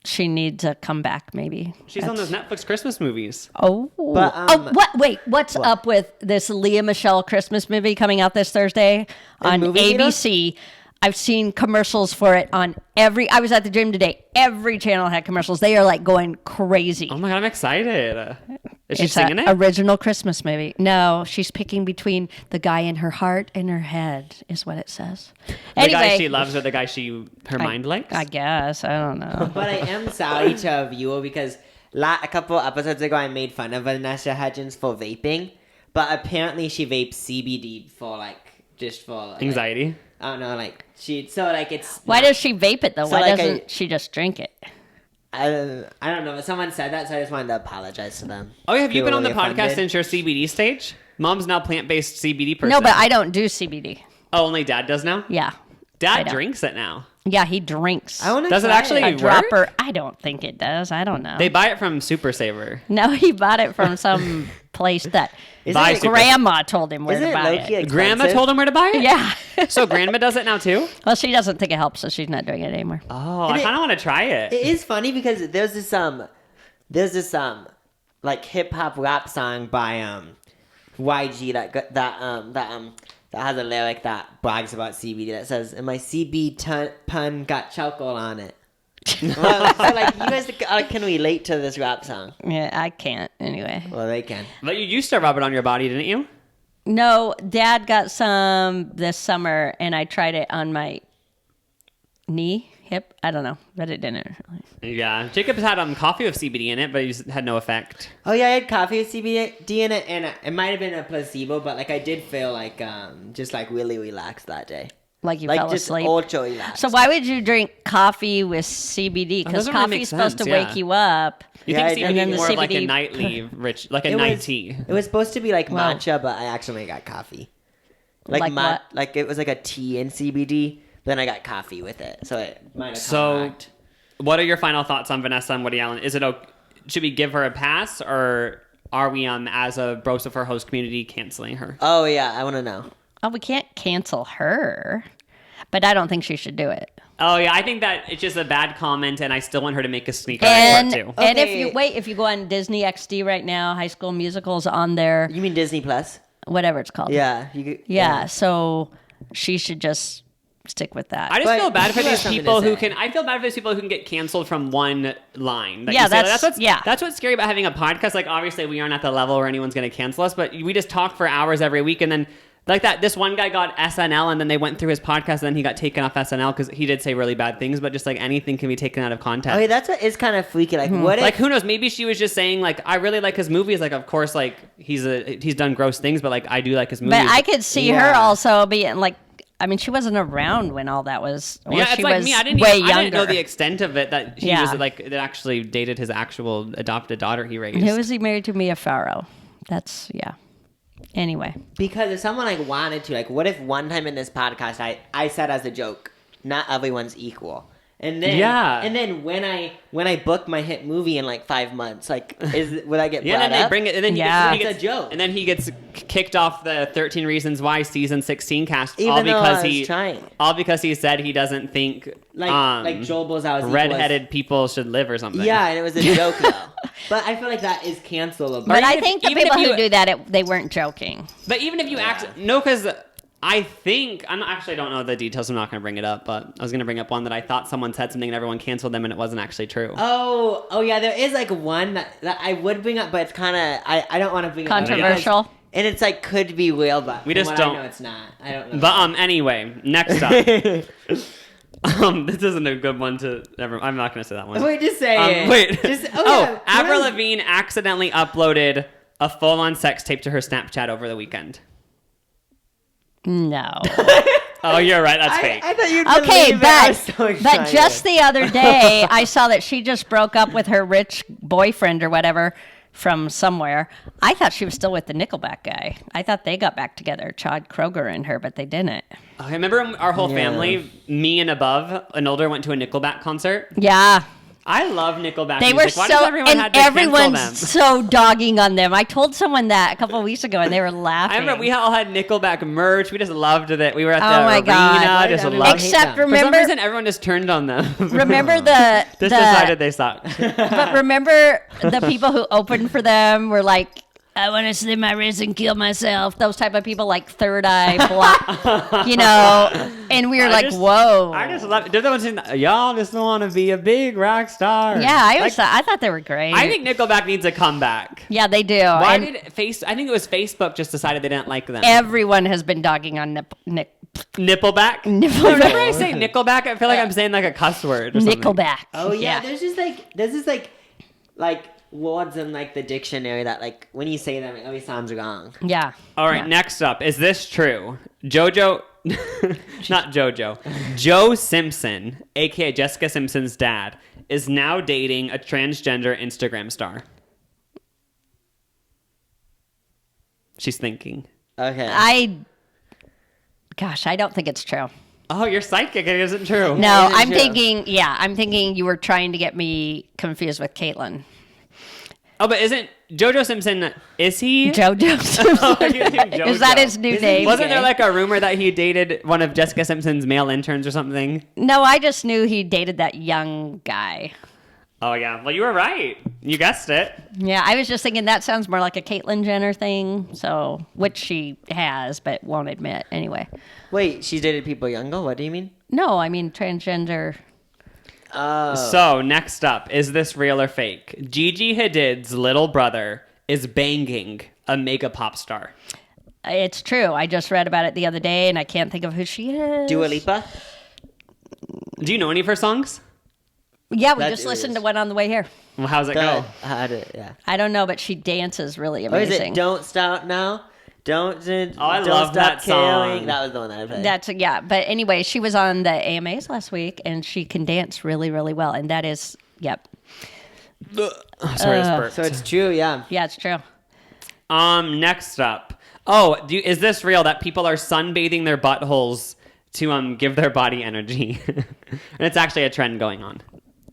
She needs a comeback, maybe. She's on those Netflix Christmas movies. Oh, But, oh, what? Wait, what's up with this Leah Michelle Christmas movie coming out this Thursday on movie theater? ABC? I've seen commercials for it on every. I was at the gym today. Every channel had commercials. They are like going crazy. Oh my god, I'm excited. Is she It's singing an it? original Christmas movie. No, she's picking between the guy in her heart and her head, is what it says. The guy she loves or the guy her mind likes? I guess I don't know. But I am sorry to a viewer because a couple episodes ago I made fun of Vanessa Hudgens for vaping, but apparently she vapes CBD for just for Anxiety. I don't know, it's. Why does she vape it though? So, Why like, doesn't she just drink it? I don't know, but someone said that, so I just wanted to apologize to them. Oh, have you been on the People podcast really since your CBD stage? Mom's now plant-based CBD person. No, but I don't do CBD. Oh, only Dad does now? Yeah. I Dad don't. drinks it now. Yeah, he drinks. I want to. Does it actually a work? dropper. I don't think it does. I don't know. They buy it from Super Saver. No, he bought it from some place that Buy his Super- grandma told him where Isn't to it buy low-key it. Grandma told him where to buy it? Yeah. So Grandma does it now too? Well, she doesn't think it helps, so she's not doing it anymore. Oh, I kind of want to try it. It is funny because there's this like hip hop rap song by YG that has a lyric that brags about CBD that says, "And my pun got chocolate on it." Well, so like you guys can relate to this rap song. Yeah, I can't anyway. Well, they can. But you used to rub it on your body, didn't you? No, Dad got some this summer, and I tried it on my knee, hip. I don't know, but it didn't really. Yeah. Jacob's had coffee with CBD in it, but it had no effect. Oh yeah, I had coffee with CBD in it, and it might have been a placebo, but like I did feel like just like really relaxed that day. Like you Like fell just asleep. ultra relaxed. So why would you drink coffee with CBD? Because doesn't really coffee's make supposed sense, to wake yeah. you up. You Yeah, think and CBD then is the more of like a CBD nightly rich, like a It night was- tea. It was supposed to be like Wow. matcha, but I actually got coffee. Like what? Like it was like a tea and CBD. Then I got coffee with it, so it might have. So, what are your final thoughts on Vanessa and Woody Allen? Is it should we give her a pass, or are we as a Bros of her host community canceling her? Oh yeah, I want to know. Oh, we can't cancel her, but I don't think she should do it. Oh yeah, I think that it's just a bad comment, and I still want her to make a sneak And, part 2. and if Okay. you go on Disney XD right now, High School Musical's on there, You mean Disney Plus? whatever it's called. Yeah. Yeah, so she should just stick with that. I just But feel bad for you have these something to people who say. can. I feel bad for these people who can get canceled from one line. That Yeah, you say. that's- That's what's scary about having a podcast. Like, obviously, we aren't at the level where anyone's going to cancel us, but we just talk for hours every week, and then like that. This one guy got SNL, and then they went through his podcast, and then he got taken off SNL because he did say really bad things. But just like anything can be taken out of context. Okay, that's what is kind of freaky. Like, what Like if? who knows? Maybe she was just saying like I really like his movies. Like of course like he's done gross things, but like I do like his movies. But I could see her Yeah. also being like, I mean, she wasn't around when all that was. Or Yeah, she it's like was me. I didn't know the extent of it that he Yeah. was like that actually dated his actual adopted daughter he raised. Who was he married to? Mia Farrow. That's yeah. Anyway. Because if someone like wanted to, like, what if one time in this podcast I said as a joke, not everyone's equal. And then when I book my hit movie in like 5 months, like would I get brought and then they up? bring it, and then It's he gets a joke. and then he gets kicked off the 13 Reasons Why season 16 cast, Even all though because I was trying. all because he said he doesn't think like Joel Bozowski redheaded people should live or something. Yeah, and it was a joke though. But I feel like that is cancelable. But I even think if- the even if people you- who do that, they weren't joking. But even if you because I think I actually don't know the details. I'm not going to bring it up, but I was going to bring up one that I thought someone said something and everyone canceled them, and it wasn't actually true. Oh yeah, there is like one that I would bring up, but it's kind of I don't want to bring it up Controversial. because- and it's like could be real, but We from just what don't- I know it's not. I don't know. But anyway, next up. This isn't a good one to ever. I'm not going to say that one. Wait, just say it. Wait. Just, Avril Lavigne accidentally uploaded a full-on sex tape to her Snapchat over the weekend. No. Oh, you're right. That's fake. I thought you'd Okay, believe it. I was so but excited. just the other day, I saw that she just broke up with her rich boyfriend or whatever from somewhere. I thought she was still with the Nickelback guy. I thought they got back together, Chad Kroger and her, but they didn't. I remember our whole family, me and above and older, went to a Nickelback concert. Yeah. I love Nickelback They music. were Why does so, everyone and had to cancel everyone's them? so dogging on them. I told someone that a couple of weeks ago, and they were laughing. I remember we all had Nickelback merch. We just loved it. We were at the Oh my arena. God. Just Why loved. did Except them? For some remember, reason, everyone just turned on them. remember the Just decided they sucked. but remember the people who opened for them were like, I want to slit my wrist and kill myself. Those type of people, like Third Eye, Block, and we were like, whoa. I just love. They're the ones saying, y'all just want to be a big rock star. Yeah, I thought they were great. I think Nickelback needs a comeback. Yeah, they do. Why And did I think it was Facebook just decided they didn't like them. everyone has been dogging on Nippleback? Nickelback. Whenever I say Nickelback, I feel like I'm saying like a cuss word or something. Nickelback. Oh yeah, there's just like words in like the dictionary that like when you say them it always sounds wrong. Yeah. All right, Yeah. next up. Is this true? Jojo, not Jojo, Joe Simpson, aka Jessica Simpson's dad, is now dating a transgender Instagram star. She's thinking. Okay. I don't think it's true. Oh, you're psychic. It isn't true. No, Is it I'm true? thinking you were trying to get me confused with Caitlyn. Oh, but isn't JoJo Simpson, is he? JoJo Oh, you're thinking Simpson. Is that JoJo. his new Isn't name? he Wasn't there gay? like a rumor that he dated one of Jessica Simpson's male interns or something? No, I just knew he dated that young guy. Oh, yeah. Well, you were right. You guessed it. Yeah, I was just thinking that sounds more like a Caitlyn Jenner thing, so which she has but won't admit anyway. Wait, she dated people younger? What do you mean? No, I mean transgender. Oh. So, next up, is this real or fake? Gigi Hadid's little brother is banging a mega pop star. It's true. I just read about it the other day, and I can't think of who she is. Dua Lipa? Do you know any of her songs? Yeah, we That just is- listened to one on the way here. Well, how's it go? Yeah. I don't know, but she dances really Or is amazing. it Don't Stop Now? Don't I don't love stop that killing. song. That was the one that I played. That's yeah. But anyway, she was on the AMAs last week, and she can dance really, really well. And that is, yep, Sorry, I just burped. so it's true, yeah. yeah, it's true. Next up. Oh, is this real that people are sunbathing their buttholes to give their body energy? And it's actually a trend going on.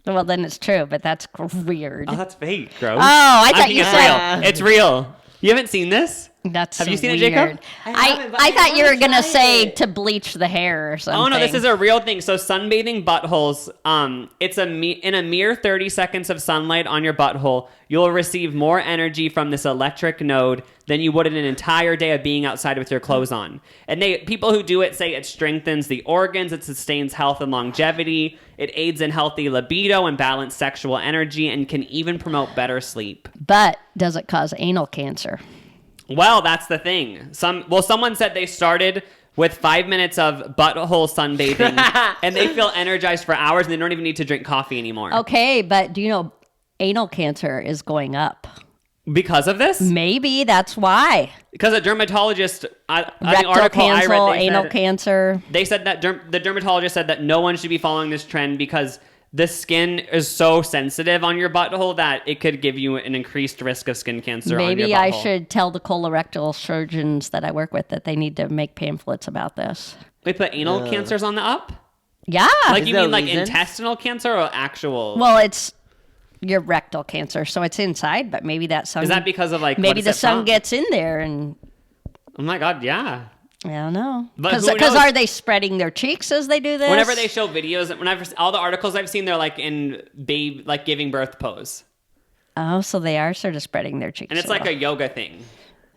Well, then it's true, but that's weird. Oh, that's fake, gross. Oh, I thought think you it's said real. It's real. You haven't seen this? that's. Have you seen it, weird. Jacob? I haven't, but I I thought you wanna were gonna try say it. to bleach the hair or something. Oh no, this is a real thing. So sunbathing buttholes, it's in a mere 30 seconds of sunlight on your butthole, you'll receive more energy from this electric node than you would in an entire day of being outside with your clothes on. And people who do it say it strengthens the organs, it sustains health and longevity, it aids in healthy libido and balanced sexual energy, and can even promote better sleep. But does it cause anal cancer? Well, that's the thing. Someone said they started with 5 minutes of butthole sunbathing, and they feel energized for hours, and they don't even need to drink coffee anymore. Okay, but do you know anal cancer is going up? Because of this? Maybe that's why. Because a dermatologist, an Rectal article I cancer, read, anal cancer. they said that the dermatologist said that no one should be following this trend because the skin is so sensitive on your butthole that it could give you an increased risk of skin cancer on your Maybe butthole. I should tell the colorectal surgeons that I work with that they need to make pamphlets about this. We put anal cancers on the up? Yeah. Like, Is you there mean like reasons? intestinal cancer or actual? Well, it's your rectal cancer, so it's inside, but maybe that sun... Is that because of like... Maybe what is the it sun from? gets in there and... Oh my God, yeah. I don't know. But who Because knows? are they spreading their cheeks as they do this? Whenever they show videos, all the articles I've seen, they're like in like giving birth pose. Oh, so they are sort of spreading their cheeks. And it's like a yoga thing.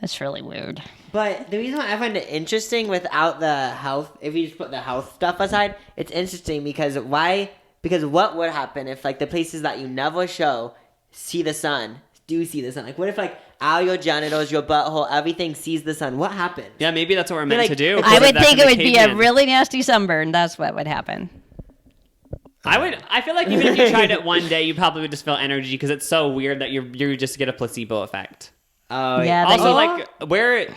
That's really weird. But the reason why I find it interesting without the health, if you just put the health stuff aside, it's interesting because why? Because what would happen if like the places that you never show see the sun, do see the sun? Like what if like all your genitals, your butthole, everything sees the sun? What happens? Yeah, maybe that's what we're meant like- to do. I would That's think in it the would be a caveman. really nasty sunburn. That's what would happen. I feel like even if you tried it one day, you probably would just feel energy because it's so weird that you just get a placebo effect. Oh Yeah, Also, you- like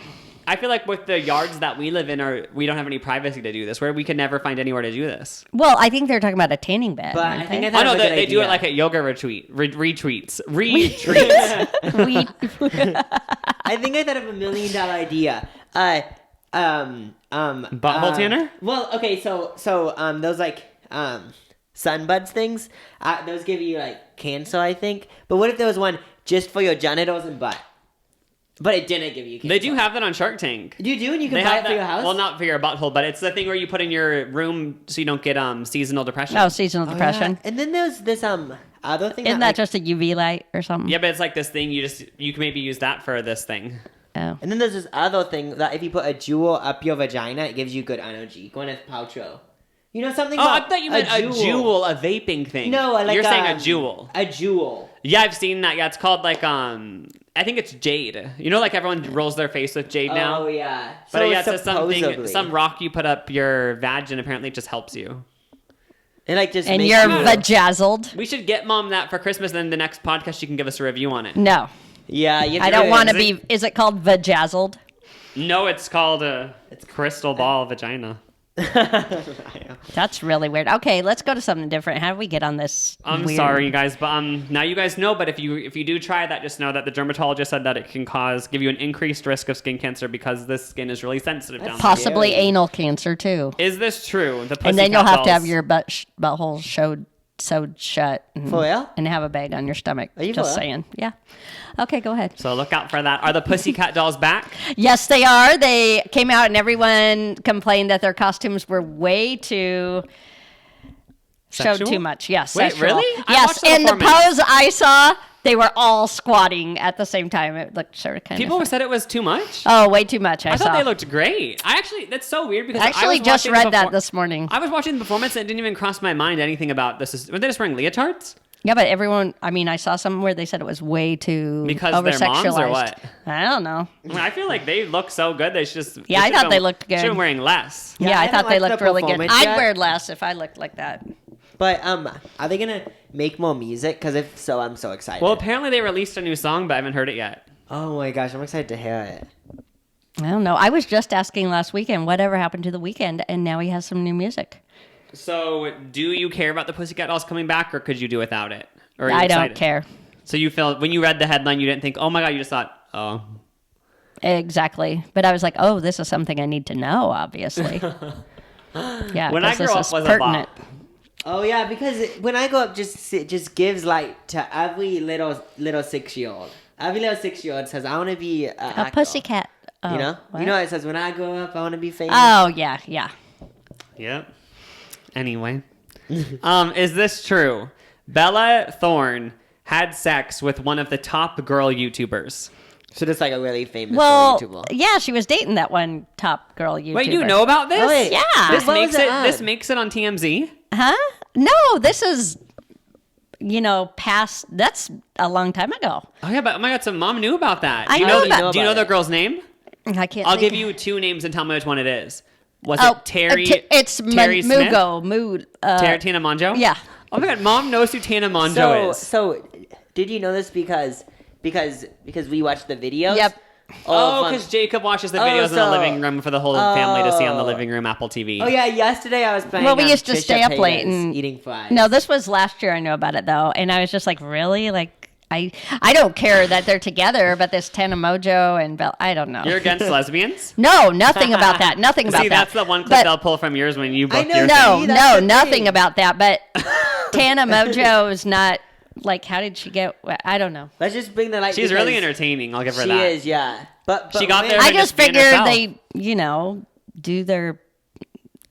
I feel like with the yards that we live in, we don't have any privacy to do this. Where we could never find anywhere to do this. Well, I think they're talking about a tanning bed. But aren't I think they? I thought Oh no, it was a good they do it idea. like at yoga retreats. We- I think I thought of $1 million idea. Butthole tanner? Well, okay, so those like sunbuds things, those give you like cancer, I think. But what if there was one just for your genitals and butt? But it didn't give you cancer. They do have that on Shark Tank. You do, and you can They buy have it for your house. Well, not for your butthole, but it's the thing where you put in your room so you don't get seasonal depression. Oh, seasonal Oh, depression. yeah. And then there's this other thing. Isn't that that just a UV light or something? Yeah, but it's like this thing you can maybe use that for this thing. Oh. And then there's this other thing that if you put a jewel up your vagina, it gives you good energy. Gwyneth Paltrow. You know something Oh, about I thought you meant a jewel, a vaping thing. No, like you're saying a jewel. A jewel. Yeah, I've seen that. Yeah, it's called like I think it's jade. You know, like everyone rolls their face with jade now. Oh yeah. But yeah, it's supposedly. some rock you put up your vag and apparently it just helps you. It like just And makes you're you- vajazzled? We should get Mom that for Christmas. Then the next podcast she can give us a review on it. No. Yeah, you have I to don't do want to it. be... Is it called vajazzled? No, it's called it's crystal ball vagina. That's really weird. Okay, let's go to something different. How do we get on this? I'm weird- sorry, you guys, but now you guys know. But if you do try that, just know that the dermatologist said that it can give you an increased risk of skin cancer because this skin is really sensitive down there. Possibly Scary. anal cancer too. Is this true? The And then you'll Pussycat have to have dolls- your butthole sewed shut. And, For real? and have a bag on your stomach. Are you Just for real? saying. Yeah. Okay, go ahead. So look out for that. Are the Pussycat dolls back? Yes, they are. They came out and everyone complained that their costumes were way too... Sexual? Showed too much. Yes. Wait, sexual. really? I Yes. watched the And the performance. pose I saw, they were all squatting at the same time. It looked sort of kind People of... said it was too much. Oh, way too much. I I saw. thought they looked great. That's so weird because I actually was just watching the read that perfor- this morning. I was watching the performance and it didn't even cross my mind anything about this. Were they just wearing leotards? Yeah, but everyone, I mean, I saw something where they said it was way too Because over they're moms or sexualized. what? I don't know. I mean, I feel like they look so good. They should just. Yeah, I should've thought they been- looked good. Should have been wearing less. Yeah, Yeah, I I thought haven't they watched looked the really good. performance I'd yet. wear less if I looked like that. But are they gonna make more music? Because if so, I'm so excited. Well, apparently they released a new song, but I haven't heard it yet. oh my gosh, I'm excited to hear it. I don't know. I was just asking last weekend, whatever happened to the weekend, and now he has some new music. So, do you care about the Pussycat Dolls coming back, or could you do without it? Or are you I don't excited? care. So you felt when you read the headline, you didn't think, "Oh my god!" You just thought, "Oh." Exactly. But I was like, oh, this is something I need to know, obviously. Yeah, When I 'cause grew this up is was a pertinent. bop. Oh yeah, because when I grow up, it just gives light to every little 6-year-old. Every little 6-year-old says, "I want to be A pussycat. Oh, You know, what? you know, it says, "When I grow up, I want to be famous." Oh, yeah, yeah. Yep. Anyway, is this true? Bella Thorne had sex with one of the top girl YouTubers. So just like a really famous Well, YouTuber. yeah, she was dating that one top girl YouTuber. Wait, you know about this? Oh, wait. Yeah. This What makes was it it. on? This makes it on TMZ. Huh? No, this is, past, that's a long time ago. Oh yeah, but oh my god, so Mom knew about that. I Do you know know? about Do you know it. the girl's name? I can't I'll think give you two names and tell me which one it is. Was Oh, it Terry? it's Terry Smith? Mugo. Mood. Tina Monjo? Yeah. Oh my god, Mom knows who Tina Monjo is. So did you know this because we watched the videos? Yep. Oh, fun. because Jacob watches the videos in the so- living room for the whole family to see on the Oh. living room Apple TV. Oh yeah, yesterday I was playing. Well, we on used to Trisha stay up late Paytas and eating fries. No, this was last year. I knew about it though, and I was just like, really? Like, I don't care that they're together, but this Tana Mojo and Belle, I don't know. You're against lesbians? No, nothing about that. Nothing about See, that. that's the one clip But- they'll pull from yours when you book know, your No, See, thing. that's no, the nothing thing. about that. But Tana Mojo is not like. How did she get? I don't know. Let's just bring the light. She's really because entertaining. I'll give her She that. is, yeah. But She got when- there I by just being figured herself. they, do their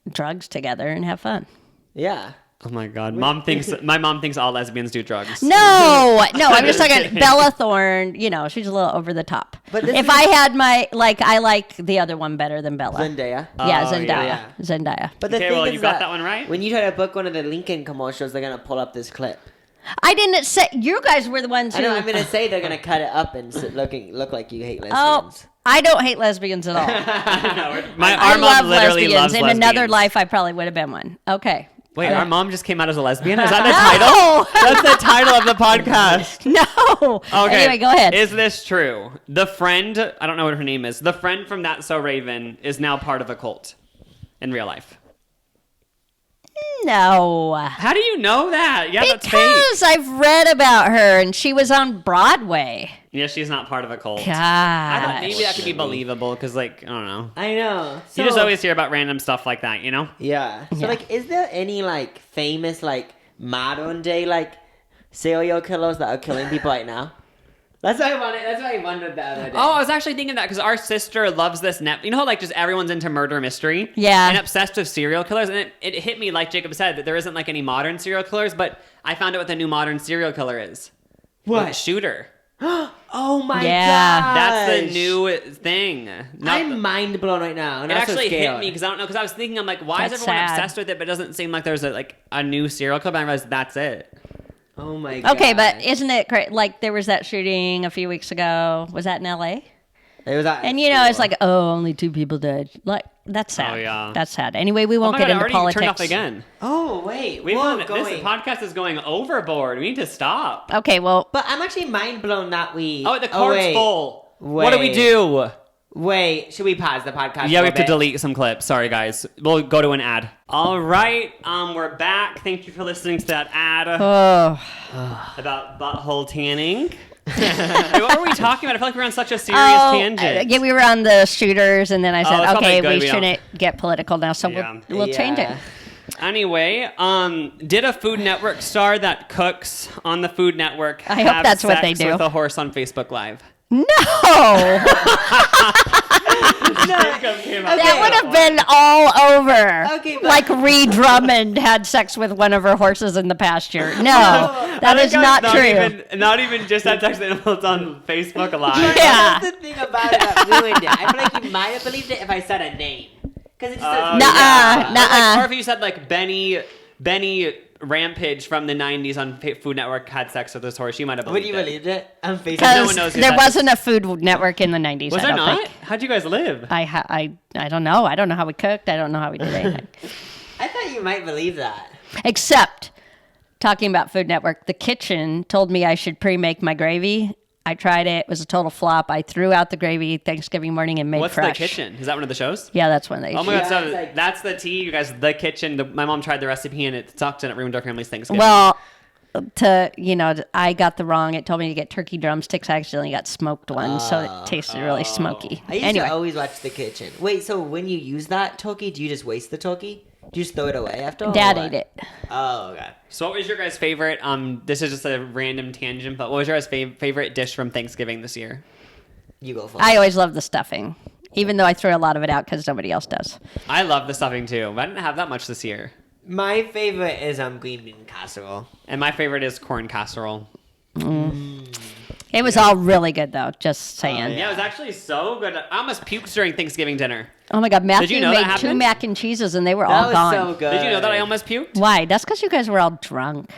drugs together and have fun. Yeah. Oh my god, my mom thinks all lesbians do drugs. No, I'm just talking Bella Thorne. She's a little over the top. But But this if is- I had I like the other one better than Bella. Zendaya. Yeah, Oh, Zendaya. yeah. Zendaya. But the Okay, thing well, is you got that one right. When you try to book one of the Lincoln commercials, they're gonna pull up this clip. I didn't say you guys were the ones I who. know. I'm gonna say they're gonna cut it up and look like you hate Oh, lesbians. I don't hate lesbians at all. Our I mom love literally lesbians. loves In lesbians. another life, I probably would have been one. Okay. Wait, our mom just came out as a lesbian? Is that the title? That's the title of the podcast. No. Okay. Anyway, go ahead. Is this true? The friend, I don't know what her name is, the friend from That's So Raven is now part of a cult in real life. No. How do you know that? Yeah, that's fake. Because I've read about her and she was on Broadway. Yeah, she's not part of a cult. God. I thought maybe that could be believable because, I don't know. I know. You just always hear about random stuff like that, you know? Yeah. So Yeah. is there any famous modern day serial killers that are killing people right now? That's what I wondered the other day. Oh, I was actually thinking that because our sister loves this net. You know how just everyone's into murder mystery? Yeah. And obsessed with serial killers. And it hit me, like Jacob said, that there isn't any modern serial killers, but I found out what the new modern serial killer is. What? Shooter. Oh my Yeah. god. That's the new thing. I'm mind blown right now. And It I'm so actually hit scared. me because I don't know. Because I was thinking, I'm like, why That's is everyone sad. obsessed with it? But it doesn't seem like there's a new serial killer. But I realized that's it. Oh my god. Okay, but isn't it crazy? There was that shooting a few weeks ago. Was that in L.A.? It was at And school. it's only 2 people died. That's sad. Oh, yeah. That's sad. Anyway, we Oh won't my get God, I into already politics. turned off again. Oh wait, This going. podcast is going overboard. We need to stop. Okay, well, But I'm actually mind blown that we. Oh, the card's wait. full. What do we Wait. do? Wait, should we pause the podcast? Yeah, for we a have to bit? delete some clips. Sorry, guys. We'll go to an ad. All right, we're back. Thank you for listening to that ad oh, about butthole tanning. Wait, what were we talking about? I feel like we were on such a serious tangent. yeah, we were on the shooters, and then I Oh, said, it's probably okay, good we we don't- shouldn't get political now, so Yeah. we'll change it. Yeah. Anyway, did a Food Network star that cooks on the Food Network I hope have that's what they sex do. with a horse on Facebook Live? No, that Okay. would have been all over. Okay, but- like Ree Drummond had sex with one of her horses in the pasture. No, that I is think not I true. was not even just had sex with animals on Facebook Live. But Yeah. That's the thing about it that ruined it. I feel like you might have believed it if I said a name. Because it just says. Nuh-uh, nuh-uh. Or if you said Benny Rampage from the 90s on Food Network had sex with this horse, you might have Would believed you it. believed it? On Facebook. No Because one knows who there that is. wasn't a Food Network in the 90s. Was I there don't not? think. How'd you guys live? I don't know. I don't know how we cooked. I don't know how we did anything. I thought you might believe that. Except, talking about Food Network, the kitchen told me I should pre-make my gravy. I tried it. It was a total flop. I threw out the gravy Thanksgiving morning and made What's fresh. the kitchen? Is that one of the shows? Yeah, that's when they. Oh my Yeah, god, so it's like- that's the tea, you guys. The kitchen. My mom tried the recipe and it sucked and it ruined our family's Thanksgiving. Well, I got the wrong. It told me to get turkey drumsticks. I accidentally got smoked one, so it tasted really smoky. I used Anyway, to always watch the kitchen. Wait, so when you use that turkey, do you just waste the turkey? Do you just throw it away after? or Dad what? ate it. Oh, okay. So what was your guys' favorite? This is just a random tangent, but what was your guys' favorite dish from Thanksgiving this year? You go first. I always love the stuffing, even though I throw a lot of it out because nobody else does. I love the stuffing too, but I didn't have that much this year. My favorite is green bean casserole. And my favorite is corn casserole. It was all really good, though. Just saying. Yeah, it was actually so good. I almost puked during Thanksgiving dinner. Oh my God, Matthew you know that made 2 happened? mac and cheeses, and they were That all was gone. so good. Did you know that I almost puked? Why? That's because you guys were all drunk.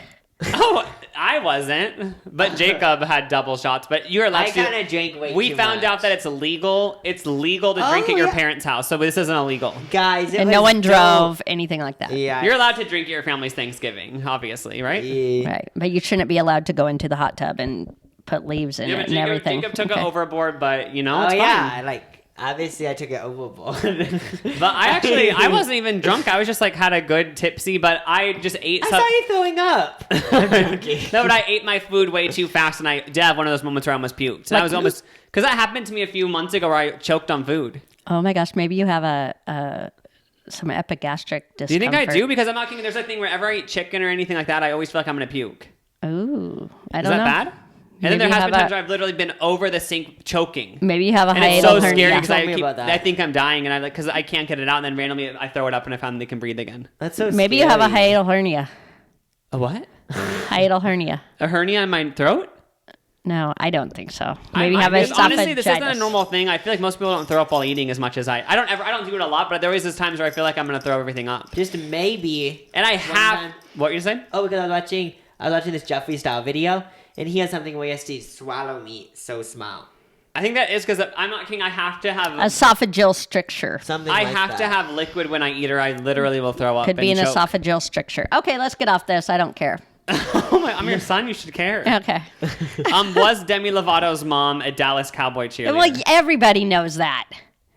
Oh, I wasn't. But Jacob had double shots. But you were allowed I to. kind of drank way We too found much. out that it's illegal. It's legal to drink at Oh, your yeah. parents' house. So this isn't illegal. Guys, it And was no one dope. drove, anything like that. Yeah. You're allowed to drink at your family's Thanksgiving, obviously, right? Yeah. Right. But you shouldn't be allowed to go into the hot tub and put leaves in Yeah, it but and everything. Jacob took it Okay. overboard, but you know, Oh it's yeah, fine. like obviously I took it overboard. But I wasn't even drunk. I was just like had a good tipsy, but I just ate I saw you throwing up. I'm joking. No, but I ate my food way too fast, and I did have one of those moments where I almost puked. And I was almost, because that happened to me a few months ago where I choked on food. Oh my gosh, maybe you have some epigastric discomfort. Do you think I do? Because I'm not kidding. There's a thing wherever I eat chicken or anything like that, I always feel like I'm going to puke. Ooh, I Is don't that know. bad? And then Maybe there you has been have times where I've literally been over the sink choking. Maybe you have a And it's so hiatal scary hernia. because Told me about that. I think I'm dying, and because I can't get it out, and then randomly I throw it up, and I finally can breathe again. That's so Maybe you have a scary. hiatal hernia. A what? Hiatal hernia. A hernia in my throat? No, I don't think so. Maybe you have because esophagitis. honestly, this isn't a normal thing. I feel like most people don't throw up while eating as much as I don't do it a lot, but there always is times where I feel like I'm going to throw everything up. Just maybe. And I have... time- What were you saying? Oh, because I was watching this Jeffree style video, and he has something where he has to swallow meat so small. I think that is because I'm not kidding. I have to have... Esophageal stricture. Something I like have that. to have liquid when I eat, or I literally will throw up. Could be and an choke. esophageal stricture. Okay, let's get off this. I don't care. Oh my! I'm your son. You should care. Okay. Was Demi Lovato's mom a Dallas Cowboy cheerleader? Well, everybody knows that.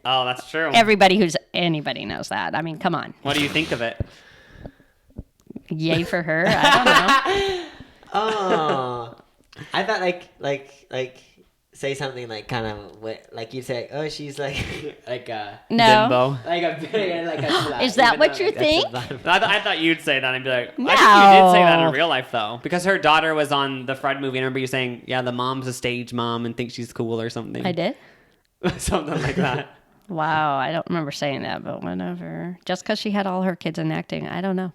Oh, that's true. Anybody knows that. I mean, come on. What do you think of it? Yay for her. I Oh, I thought like say something like kind of like you say. Oh, she's like like a don't know. Bimbo. like a slut, Is that even what though, you like, that's think? a bottom. I thought you'd say that. I'd be like, No. I think you did say that in real life though, because her daughter was on the Fred movie. I remember you saying, "Yeah, the mom's a stage mom and thinks she's cool or something." I did? Something like that. Wow, I don't remember saying that, but whatever. Just because she had all her kids in acting, I don't know.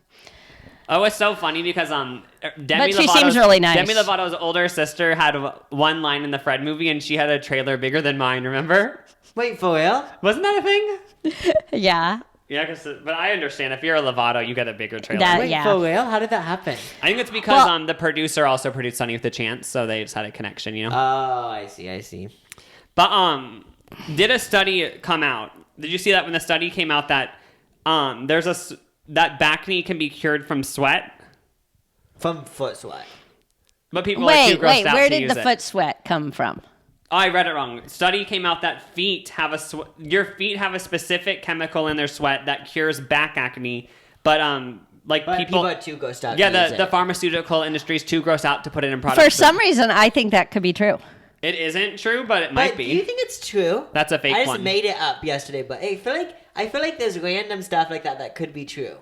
Oh, it's so funny because Demi But she Lovato's, seems really nice. Demi Lovato's older sister had one line in the Fred movie, and she had a trailer bigger than mine. Remember? Wait, for real? Wasn't that a thing? Yeah. Yeah, but I understand if you're a Lovato, you get a bigger trailer. That- Wait, yeah. for real? How did that happen? I think it's because Well- the producer also produced Sunny with a Chance, so they just had a connection, you know. Oh, I see. But did a study come out? Did you see that when the study came out that that back knee can be cured from sweat, From foot sweat. but people are too grossed out where to did use the it. foot sweat come from? Oh, I read it wrong. Study came out that your feet have a specific chemical in their sweat that cures back acne, but But people are too grossed out. yeah, to use the it. pharmaceutical industry is too gross out to put it in products. For some reason, I think that could be true. It isn't true, but it might But be. do you think it's true? That's a fake I just one. made it up yesterday, but I feel like there's random stuff like that could be true.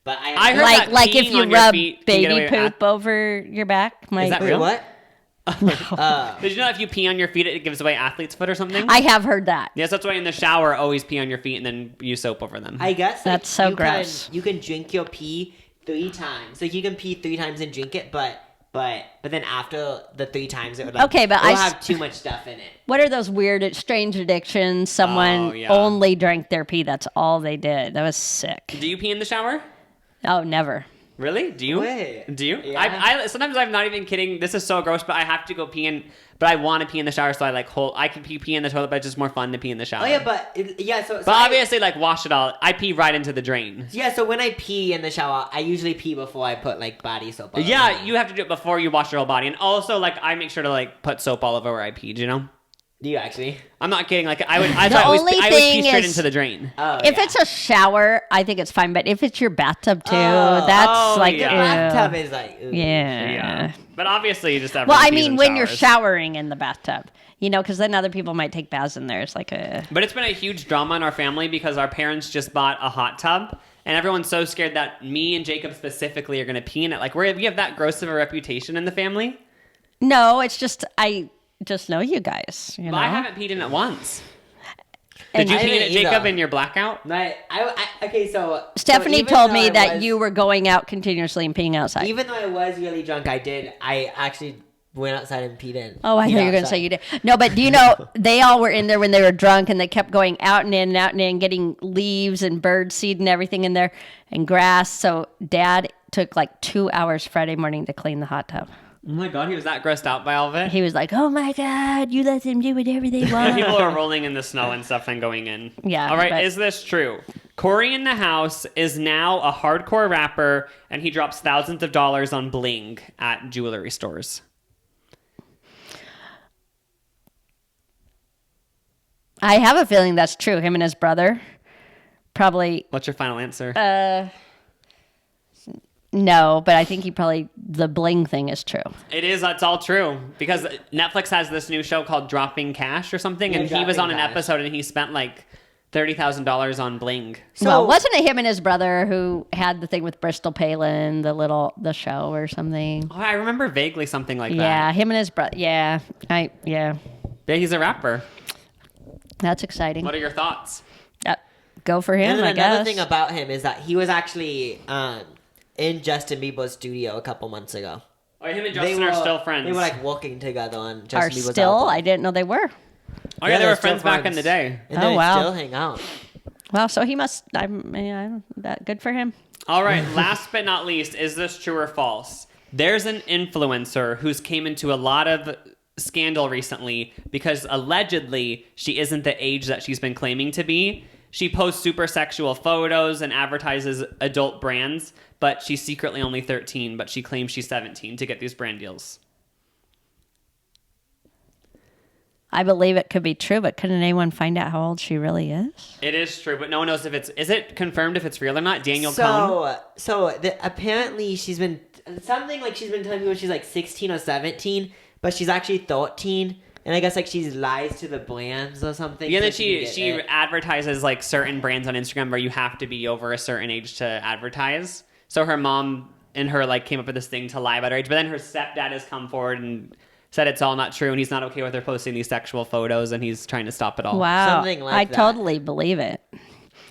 But I heard Like that like if peeing you on your rub feet can get away baby with poop over your back. Is that Wait, real? what? Did you know if you pee on your feet, it gives away athlete's foot or something? I have heard that. Yes, that's why in the shower, always pee on your feet and then use soap over them. I guess like, That's so you gross. You can drink your pee 3 times. So you can pee 3 times and drink it, but then after the 3 times it would Okay, but it'll I s- have too much stuff in it. What are those weird, strange addictions? Someone Oh, yeah. only drank their pee. That's all they did. That was sick. Do you pee in the shower? Oh, never. Really? Do you? Wait. Do you? Yeah. I sometimes I'm not even kidding. This is so gross, but I have to go pee in. But I want to pee in the shower, so I can pee in the toilet, but it's just more fun to pee in the shower. Oh yeah, but so But I- obviously, wash it all. I pee right into the drain. yeah, so when I pee in the shower, I usually pee before I put body soap on. Yeah, you have to do it before you wash your whole body, and also I make sure to put soap all over where I peed. You know, Do you actually? I'm not kidding. I The always only pee thing straight is- into the drain. Oh, If yeah. it's a shower, I think it's fine. But if it's your bathtub too, Oh, that's oh, like, yeah. ew. bathtub is like ooh. Yeah. But obviously, you just have. Well, I mean, when you're showering in the bathtub, because then other people might take baths in there. It's like a. But it's been a huge drama in our family because our parents just bought a hot tub, and everyone's so scared that me and Jacob specifically are going to pee in it. We have that gross of a reputation in the family. No, it's just I just know you guys. You know. But I haven't peed in it once. And Did you I pee in it, didn't Jacob, either. in your blackout? Okay, so Stephanie even told though me I that was- you were going out continuously and peeing outside. Even though I was really drunk, I actually went outside and peed in. Oh, I Peed thought you were going to outside. say you did. No, but do you know, they all were in there when they were drunk and they kept going out and in and out and in, getting leaves and bird seed and everything in there and grass. So Dad took 2 hours Friday morning to clean the hot tub. Oh my god, he was that grossed out by all of it. He was like, oh my God, you let them do whatever they want. People are rolling in the snow and stuff and going in. Yeah, All right, but- is this true? Corey in the House is now a hardcore rapper, and he drops thousands of dollars on bling at jewelry stores. I have a feeling that's true. Him and his brother probably. What's your final answer? No, but I think the bling thing is true. It is. That's all true. Because Netflix has this new show called Dropping Cash or something, and he was on an episode and he spent like $30,000 on bling. So, well, wasn't it him and his brother who had the thing with Bristol Palin, the show or something? Oh, I remember vaguely something like that. Yeah, him and his brother. Yeah, Yeah, he's a rapper. That's exciting. What are your thoughts? Go for him, And then I guess. another thing about him is that he was actually in Justin Bieber's studio a couple months ago. Oh, him and Justin are still friends. They were like working together on Justin Bieber's still? album. I didn't know they were. Oh yeah, they were they're friends still back in the day. And Oh, they wow. still hang out. Well, so he must. That good for him. All right, last but not least, is this true or false? There's an influencer who's came into a lot of scandal recently because allegedly she isn't the age that she's been claiming to be. She posts super sexual photos and advertises adult brands, but she's secretly only 13, but she claims she's 17 to get these brand deals. I believe it could be true, but couldn't anyone find out how old she really is? It is true, but no one knows if is it confirmed if it's real or not? Daniel Cohn? Apparently she's been telling people she's like 16 or 17, but she's actually 13. And I guess like she lies to the brands or something. Yeah, then so she advertises like certain brands on Instagram where you have to be over a certain age to advertise. So her mom and her like came up with this thing to lie about her age, but then her stepdad has come forward and said it's all not true and he's not okay with her posting these sexual photos and he's trying to stop it all. Wow, Something like I that. totally believe it.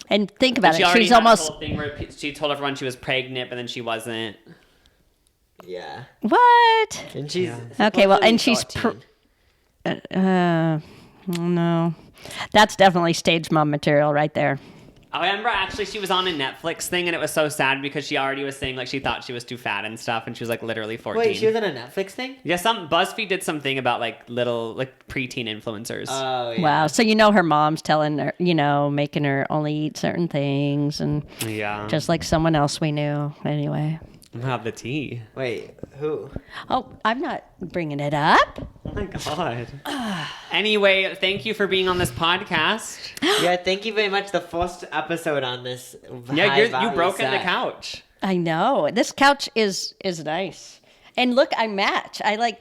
And think about She it, already she's had almost a whole thing where she told everyone she was pregnant, but then she wasn't. Yeah. what? And she's Okay, well, and supposedly she's 14. no, that's definitely stage mom material right there. I remember actually she was on a Netflix thing and it was so sad because she already was saying like she thought she was too fat and stuff and she was like literally 14. Wait, she was on a Netflix thing? Yeah, BuzzFeed did something about like little like preteen influencers. Oh, yeah. Wow, so her mom's telling her, making her only eat certain things, and Yeah. just like someone else we knew. Anyway, have the tea. Wait, who? oh, I'm not bringing it up. Oh my god. Anyway, thank you for being on this podcast. Yeah, thank you very much. The first episode on this. Yeah, you high-value broke in the set. couch. I know this couch is nice, and look, I match. I like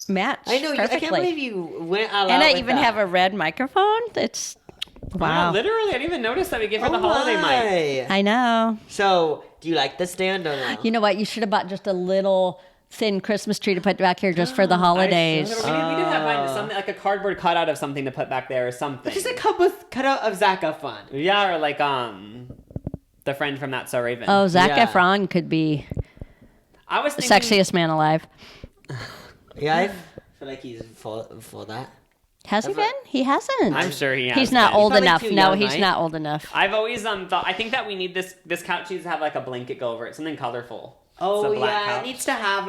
match. I know. I perfectly. can't believe you went all out And I with even that. have a red microphone. It's wow. Literally, I didn't even notice that we gave her the Oh holiday mic. my. I know. So, do you like the stand or no? You know what? You should have bought just a little thin Christmas tree to put back here just for the holidays. We did have something like a cardboard cutout of something to put back there or something. Just a cutout of Zac Efron. Yeah, or like the friend from That's So Raven. Oh, Zac Yeah. Efron could be I was the thinking, sexiest man alive. Yeah, I feel like he's for that. Has he been? He hasn't. I'm sure he has. He's not been. old probably enough. too No, young, he's right? not old enough. I've always thought. I think that we need this couch needs to have like a blanket go over it, something colorful. Oh It's a black yeah, couch. it needs to have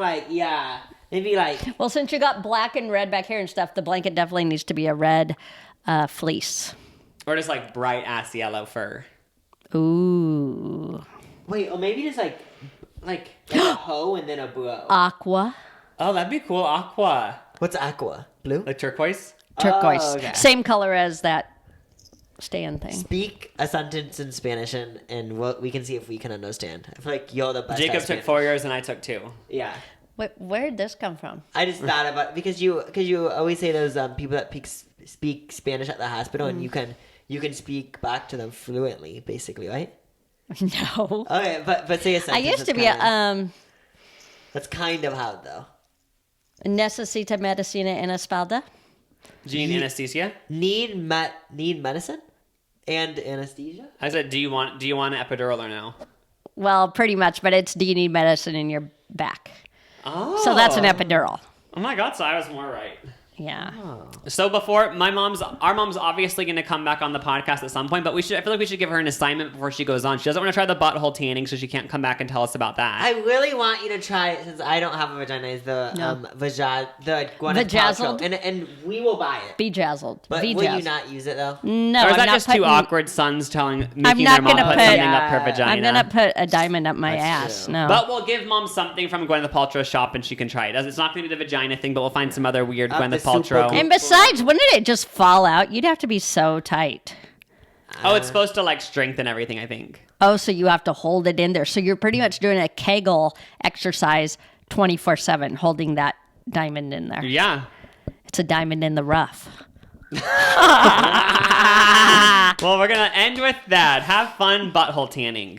maybe like Well, since you got black and red back here and stuff, the blanket definitely needs to be a red fleece. Or just like bright ass yellow fur. Ooh. wait, or maybe just like a hoe and then a bow. Aqua. Oh, that'd be cool. Aqua, What's aqua? Blue? like turquoise. Turquoise. Oh, okay. Same color as that stand thing. Speak a sentence in Spanish and we can see if we can understand. I feel like you're the best. Jacob at took Spanish. 4 years and I took 2. Yeah. Wait, where did this come from? I just thought about because you always say those people that speak Spanish at the hospital and you can speak back to them fluently, basically, right? No. Okay, but say a I sentence. used to that's be kinda- a That's kind of how though. necesita medicina en espalda. Gene anesthesia. Need medicine and anesthesia. I said, do you want an epidural or no? Well, pretty much, but it's do you need medicine in your back? Oh. So that's an epidural. Oh my god, so I was more right. Yeah. So before our mom's obviously going to come back on the podcast at some point, but I feel like we should give her an assignment before she goes on. She doesn't want to try the butthole tanning, so she can't come back and tell us about that. I really want you to try it since I don't have a vagina. Is the the Gwyneth Vajazzled? Paltrow. and we will buy it. Be jazzled. But Be will you jazzled. not use it though? No, or is I'm that not just two putting- awkward sons making not their mom gonna put put- something up her Yeah. vagina? I'm gonna put a diamond up my That's ass. true. No. But we'll give mom something from Gwyneth Paltrow's shop and she can try it. It's not going to be the vagina thing, but we'll find some other weird Up the Gwyneth Paltrow. cool. And besides, wouldn't it just fall out? You'd have to be so tight. Oh, it's supposed to like strengthen everything, I think. Oh, so you have to hold it in there. So you're pretty much doing a Kegel exercise 24/7, holding that diamond in there. Yeah. It's a diamond in the rough. Well, we're going to end with that. Have fun butthole tanning.